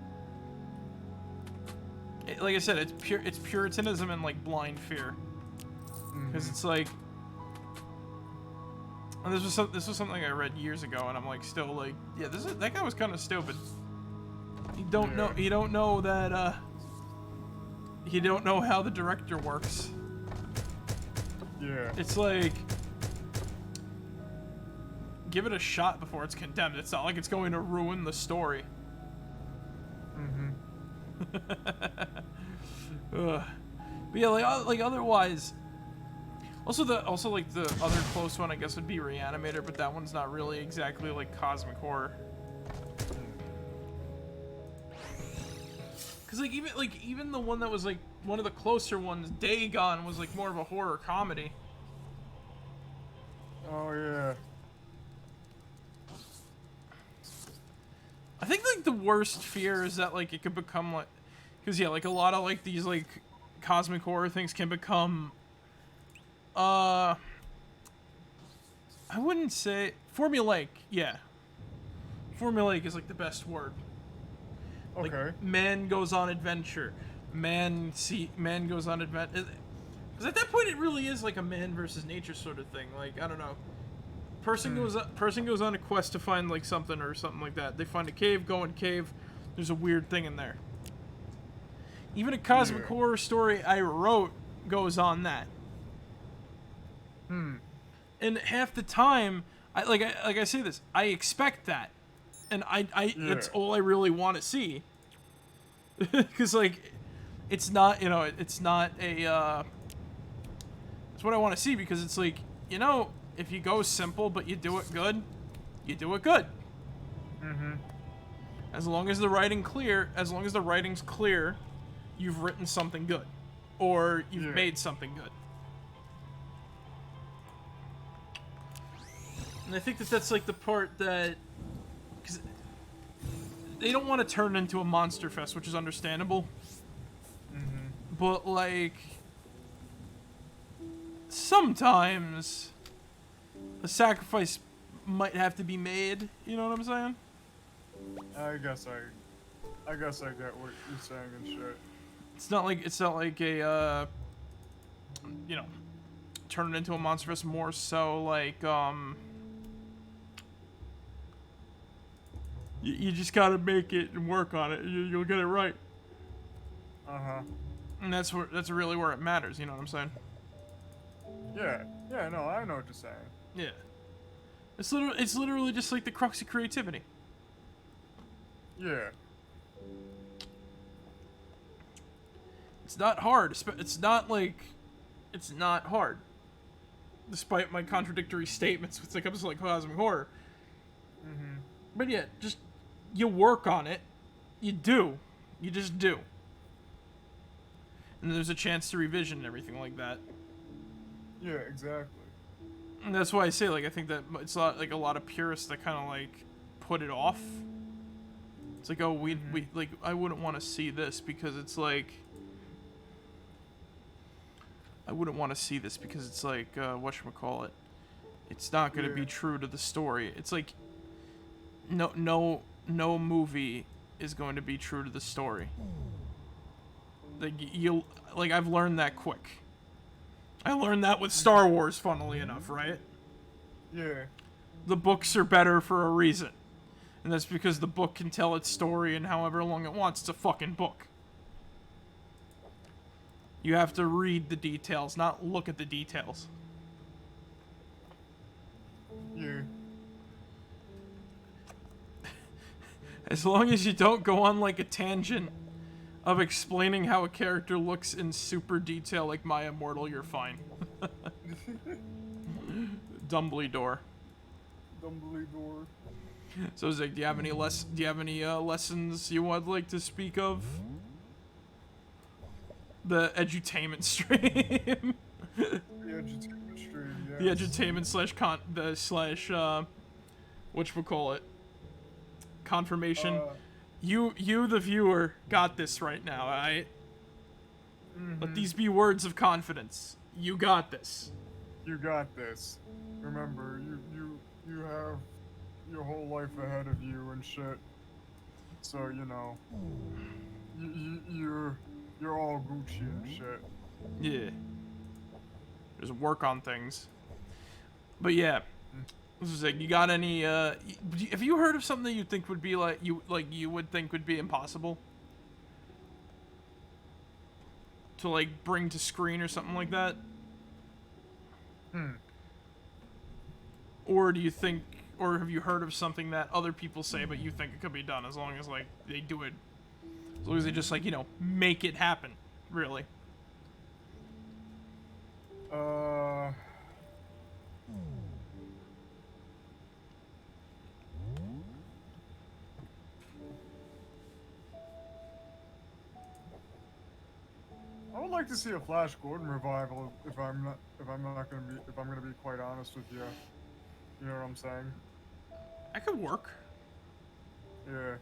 like I said, it's puritanism and like blind fear, because it's like, and this was something I read years ago, and I'm like still like, yeah, that guy was kind of stupid. You don't know that you don't know how the director works. yeah. It's like, give it a shot before it's condemned. It's not like it's going to ruin the story. But yeah, like otherwise. Also like the other close one I guess would be Reanimator, but that one's not really exactly like cosmic horror. Cause like even the one that was like one of the closer ones, Dagon, was like more of a horror comedy. Oh yeah. I think like the worst fear is that like it could become like, cause yeah, like a lot of like these like cosmic horror things can become I wouldn't say formulaic. Yeah, formulaic is like the best word. Like, Okay. man goes on adventure. Man goes on adventure. Because at that point, it really is like a man versus nature sort of thing. Like, I don't know. Person goes on a quest to find like something or something like that. They find a cave, go in cave. There's a weird thing in there. Even a cosmic horror story I wrote goes on that. And half the time, I say this, I expect that. And that's all I really want to see. Because like, it's not, you know, it's not a, it's what I want to see, because it's like, you know, if you go simple but you do it good, you do it good. As long as the writing's clear, you've written something good, or you've made something good. And I think that's like the part that, because they don't want to turn it into a monster fest, which is understandable. But like, sometimes a sacrifice might have to be made. You know what I'm saying? I guess I get what you're saying and shit. It's not like a you know, turn it into a monster fest. More so like you just gotta make it and work on it. You'll get it right. And that's really where it matters. You know what I'm saying? Yeah. Yeah. No, I know what you're saying. Yeah. It's literally just like the crux of creativity. Yeah. It's not hard. It's not hard. Despite my contradictory statements when it comes to like cosmic horror. But yeah, just you work on it. You just do. And there's a chance to revision and everything like that. Yeah, exactly. And that's why I say, like, I think that it's not like a lot of purists that kind of like put it off. It's like, oh, we like, I wouldn't want to see this because it's like, whatchamacallit. it's not going to be true to the story. It's like no movie is going to be true to the story. Like I've learned that quick. I learned that with Star Wars, funnily enough, right? Yeah. The books are better for a reason. And that's because the book can tell its story in however long it wants. It's a fucking book. You have to read the details, not look at the details. Yeah. As long as you don't go on like a tangent of explaining how a character looks in super detail like My Immortal, you're fine. Dumbledore. Dumbledore. So Zig, do you have any lessons you would like to speak of? The edutainment stream. The edutainment stream, yes. The edutainment slash whatchamacallit, confirmation. You the viewer got this right now, alright? Let these be words of confidence. You got this. You got this. Remember, you have your whole life ahead of you and shit. So, you know, you're all Gucci and shit. Yeah. Just work on things. But yeah. This is like, you got any have you heard of something that you think would be you would think would be impossible to like bring to screen or something like that? Or do you think, or have you heard of something that other people say but you think it could be done, as long as like they do it, as long as they just like, you know, make it happen, really? I would like to see a Flash Gordon revival if I'm gonna be quite honest with you. You know what I'm saying? That could work. Yeah.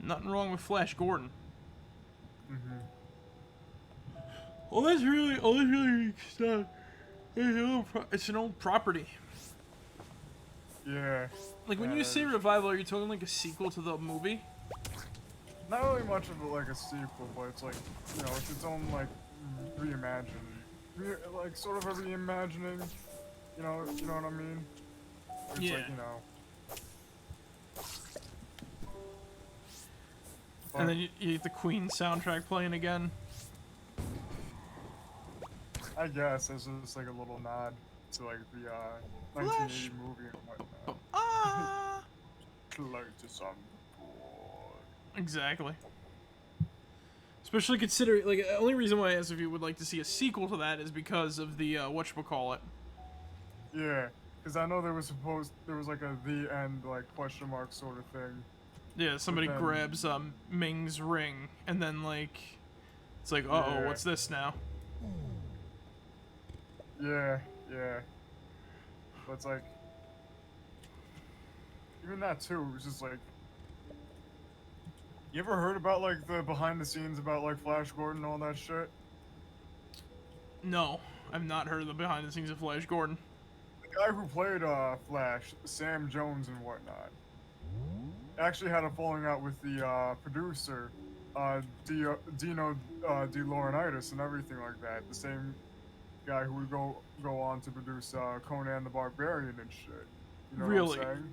Nothing wrong with Flash Gordon. Well, that's really it's an old property. Yeah. Like, when you say revival, are you talking like a sequel to the movie? Not really much of like a sequel, but it's like, you know, it's its own like reimagining, like sort of a reimagining. You know what I mean? It's yeah. like, you know. And then you get the Queen soundtrack playing again. I guess it's just like a little nod to like the 1980 movie and whatnot. Like to some boy. Exactly. Especially considering, like, the only reason why I asked if you would like to see a sequel to that is because of the whatchamacallit. Yeah, because I know there was like a the end like question mark sort of thing. Yeah, somebody grabs Ming's ring and then like it's like, uh-oh, what's this now? Yeah. But it's like, even that too, it was just like, you ever heard about like the behind the scenes about like Flash Gordon and all that shit? No, I've not heard of the behind the scenes of Flash Gordon. The guy who played Flash, Sam Jones and whatnot, actually had a falling out with the producer, Dino De Laurentiis and everything like that. The same guy who would go on to produce Conan the Barbarian and shit. You know really? what I'm saying?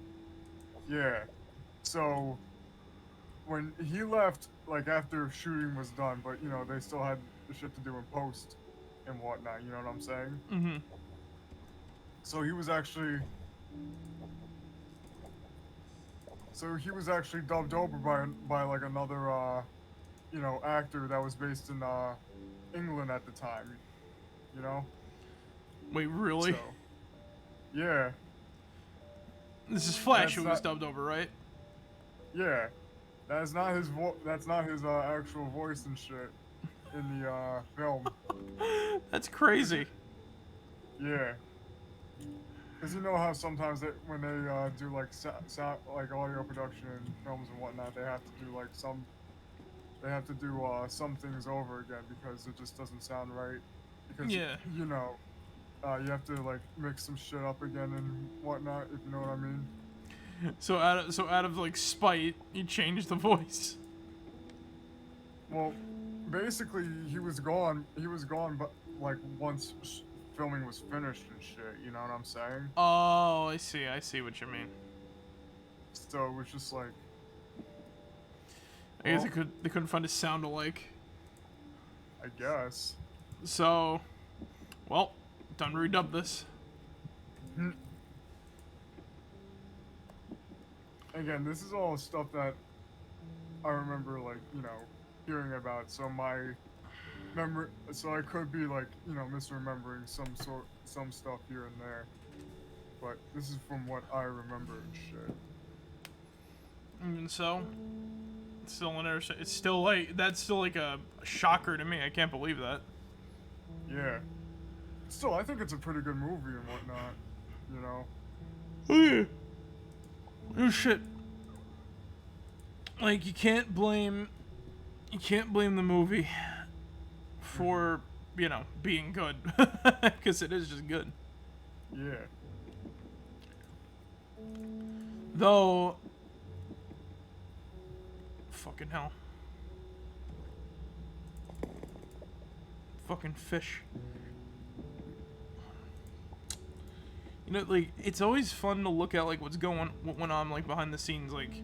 Yeah. So when he left, like after shooting was done, but you know they still had the shit to do in post and whatnot. You know what I'm saying? Mm-hmm. So he was actually dubbed over by like another you know, actor that was based in England at the time. You know? Wait, really? So, yeah. This is Flash who was dubbed over, right? Yeah. That's not his actual voice and shit in the film. That's crazy. Yeah. Cause you know how sometimes when they do like sound like audio production in films and whatnot, they have to do like some things over again because it just doesn't sound right. Because you know, you have to like mix some shit up again and whatnot, if you know what I mean. So out of like spite, you changed the voice. Well, basically he was gone. He was gone, but like once filming was finished and shit. You know what I'm saying? Oh, I see. I see what you mean. So it was just like, I guess well, they couldn't find a sound alike. I guess. So, well, done redub this. Again, this is all stuff that I remember, like, you know, hearing about. So so I could be like, you know, misremembering some stuff here and there. But this is from what I remember and shit. And so, it's still it's still like that's still like a shocker to me. I can't believe that. Yeah. Still, I think it's a pretty good movie and whatnot. You know. Oh yeah. Oh shit. Like you can't blame the movie for, you know, being good, because it is just good. Yeah. Though, fucking hell. Fucking fish. You know, like, it's always fun to look at, like, what went on, like, behind the scenes, like,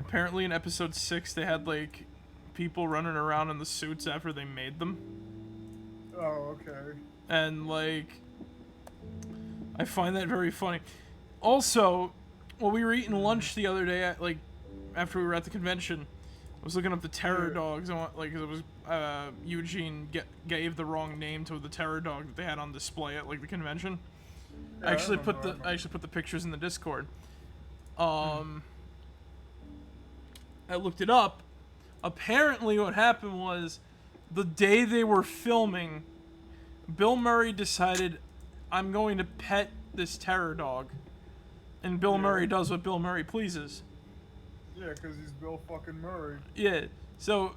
apparently in episode 6, they had, like, people running around in the suits after they made them. Oh, okay. And, like, I find that very funny. Also, while we were eating lunch the other day, like, after we were at the convention, I was looking up the terror dogs, and like, it was Eugene gave the wrong name to the terror dog that they had on display at like the convention. Yeah, I actually put the pictures in the Discord. I looked it up. Apparently, what happened was the day they were filming, Bill Murray decided, I'm going to pet this terror dog, and Bill Murray does what Bill Murray pleases. Yeah, because he's Bill fucking Murray. Yeah, so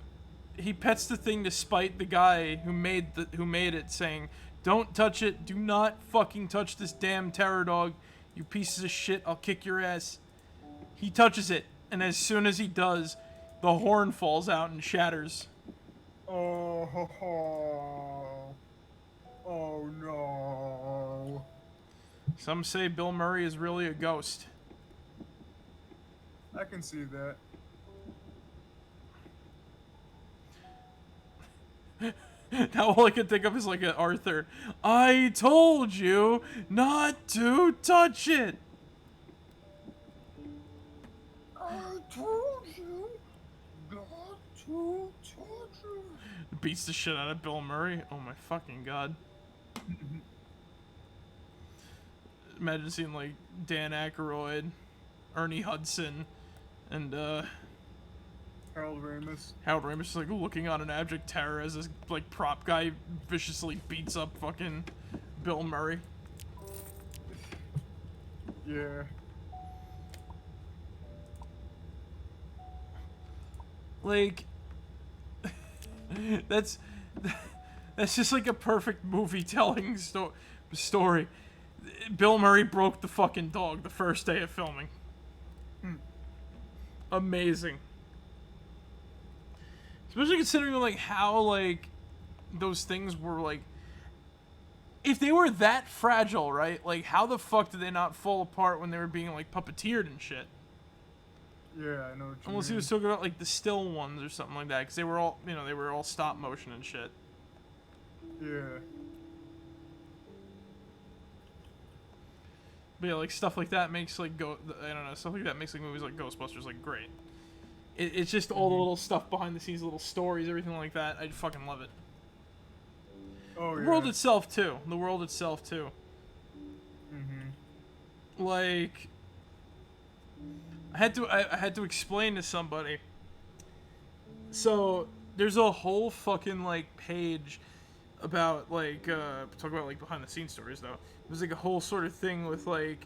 he pets the thing to spite the guy who made it, saying, "Don't touch it. Do not fucking touch this damn terror dog. You pieces of shit. I'll kick your ass." He touches it, and as soon as he does, the horn falls out and shatters. Oh, ho, ho. Oh no. Some say Bill Murray is really a ghost. I can see that. Now all I can think of is like an Arthur. I told you not to touch it. I told you not to touch it. Beats the shit out of Bill Murray. Oh my fucking god. Imagine seeing like Dan Aykroyd, Ernie Hudson, and Harold Ramis. Harold Ramis just like looking on in abject terror as this like prop guy viciously beats up fucking Bill Murray. Yeah. Like that's just like a perfect movie telling story. Bill Murray broke the fucking dog the first day of filming. Amazing. Especially considering like how like those things were like, if they were that fragile, right? Like how the fuck did they not fall apart when they were being like puppeteered and shit? Yeah, I know what you Unless mean. he was talking about like the still ones or something like that, because they were all, you know, they were all stop motion and shit. Yeah. But yeah, like stuff like that makes like I don't know, stuff like that makes like movies like Ghostbusters like great. It's just all the little stuff behind the scenes, little stories, everything like that. I fucking love it. Oh, The yeah. world itself too. The world itself too. Mm-hmm. Like, I had to explain to somebody. So there's a whole fucking like page about like talk about like behind the scenes stories though. There's like a whole sort of thing with like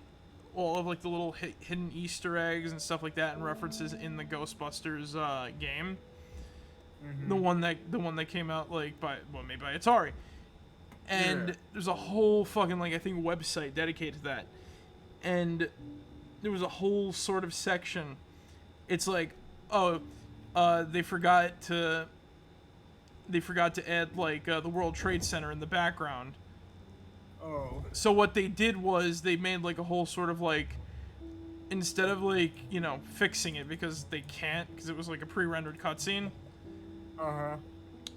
all of like the little hidden Easter eggs and stuff like that and references in the Ghostbusters game. The one that came out like made by Atari. And Yeah. there's a whole fucking, like, I think website dedicated to that. And there was a whole sort of section. It's like, oh, they forgot to add, like, the World Trade Center in the background. Oh. So what they did was they made, like, a whole sort of, like, instead of, like, you know, fixing it because they can't, because it was, like, a pre-rendered cutscene,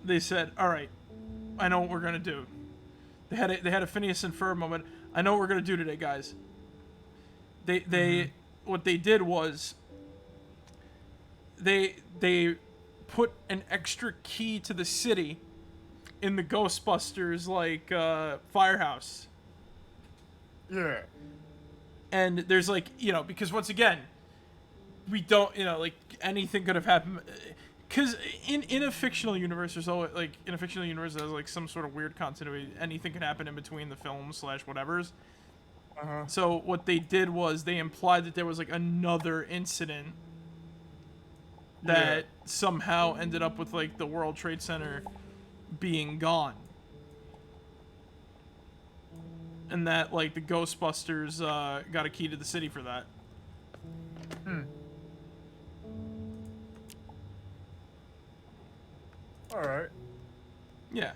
they said, all right, I know what we're gonna do. They had a Phineas and Ferb moment. I know what we're gonna do today, guys. What they did was they put an extra key to the city in the Ghostbusters, like, firehouse. Yeah. And there's, like, you know, because once again, we don't, you know, like, anything could have happened. Because in a fictional universe, there's always, like, in a fictional universe, there's, like, some sort of weird continuity. Anything can happen in between the films / whatevers. So what they did was they implied that there was, like, another incident that somehow ended up with, like, the World Trade Center being gone. And that, like, the Ghostbusters got a key to the city for that. Alright. Yeah.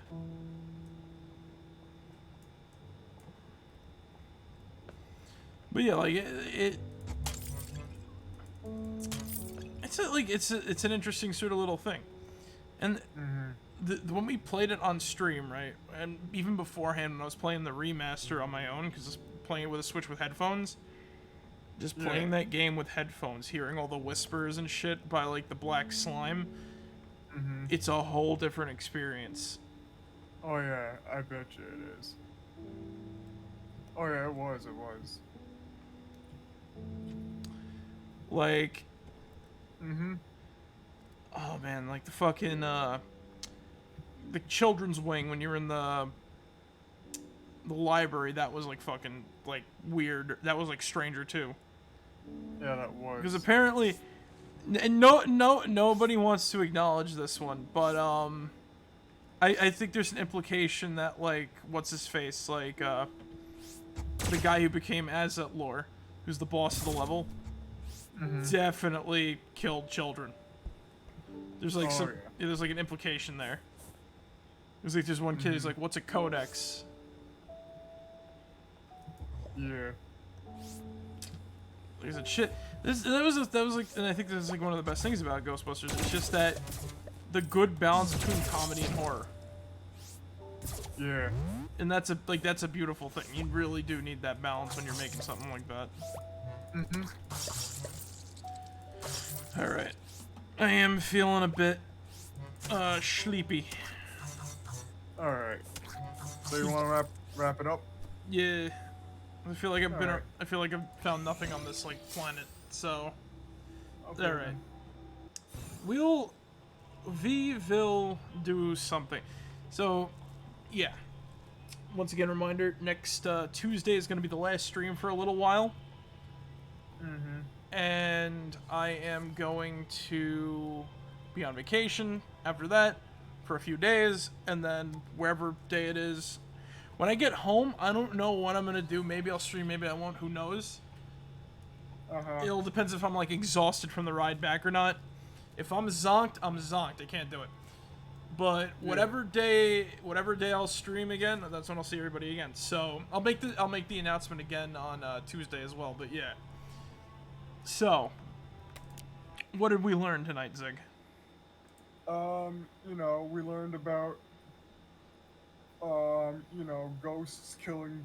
But yeah, like, it's an interesting sort of little thing. And when we played it on stream, right, and even beforehand when I was playing the remaster on my own, because I was playing it with a Switch with headphones, just playing that game with headphones, hearing all the whispers and shit by, like, the black slime, it's a whole different experience. Oh yeah, I bet you it is. Oh yeah, it was. Like, oh man, like the fucking, the children's wing when you were in the library, that was, like, fucking, like, weird. That was, like, Stranger too. Yeah, that was. Because apparently, nobody wants to acknowledge this one, but, I think there's an implication that, like, what's his face, like, the guy who became Azet who's the boss of the level, definitely killed children. There's, like, there's, like, an implication there. There's, like, there's one kid who's like, what's a codex? Yeah. Like I said, shit. That was like, and I think this is, like, one of the best things about Ghostbusters. It's just that the good balance between comedy and horror. Yeah. And that's a beautiful thing. You really do need that balance when you're making something like that. Alright. I am feeling a bit, sleepy. Alright. So you wanna wrap it up? Yeah. I feel like I feel like I've found nothing on this, like, planet, so. Okay. Alright. We will do something. So, yeah. Once again, reminder, next Tuesday is going to be the last stream for a little while. And I am going to be on vacation after that for a few days, and then wherever day it is. When I get home, I don't know what I'm going to do. Maybe I'll stream, maybe I won't, who knows. It all depends if I'm, like, exhausted from the ride back or not. If I'm zonked, I'm zonked. I can't do it. But whatever day I'll stream again, that's when I'll see everybody again. So I'll make the announcement again on Tuesday as well. But yeah. So, what did we learn tonight, Zig? You know, we learned about you know, ghosts killing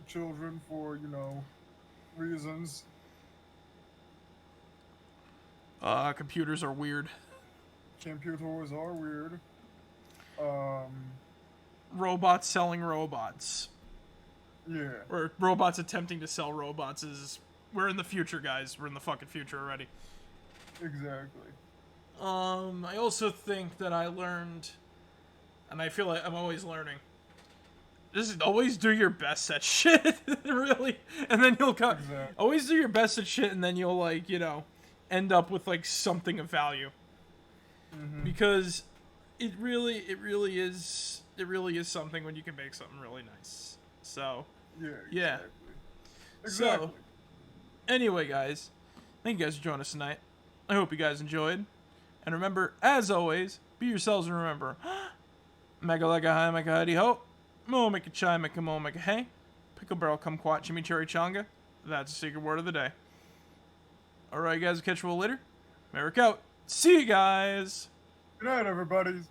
children for, you know, reasons. Computers are weird. Computers are weird. Robots selling robots. Yeah. Or robots attempting to sell robots is... We're in the future, guys. We're in the fucking future already. Exactly. I also think that I learned... And I feel like I'm always learning. Just always do your best at shit. Really. And then you'll come... Exactly. Always do your best at shit, and then you'll, like, you know, end up with, like, something of value. Because it really is something when you can make something really nice. So, Yeah, yeah. exactly. So, Exactly. anyway, guys, thank you guys for joining us tonight. I hope you guys enjoyed. And remember, as always, be yourselves and remember, mega like a high, mega hidey ho, mo make a chai, make a mo, make a hey, pickle barrel kumquat chimichurri chonga. That's the secret word of the day. Alright, guys, catch you all later. Merrick out. See you guys. Good night, everybody.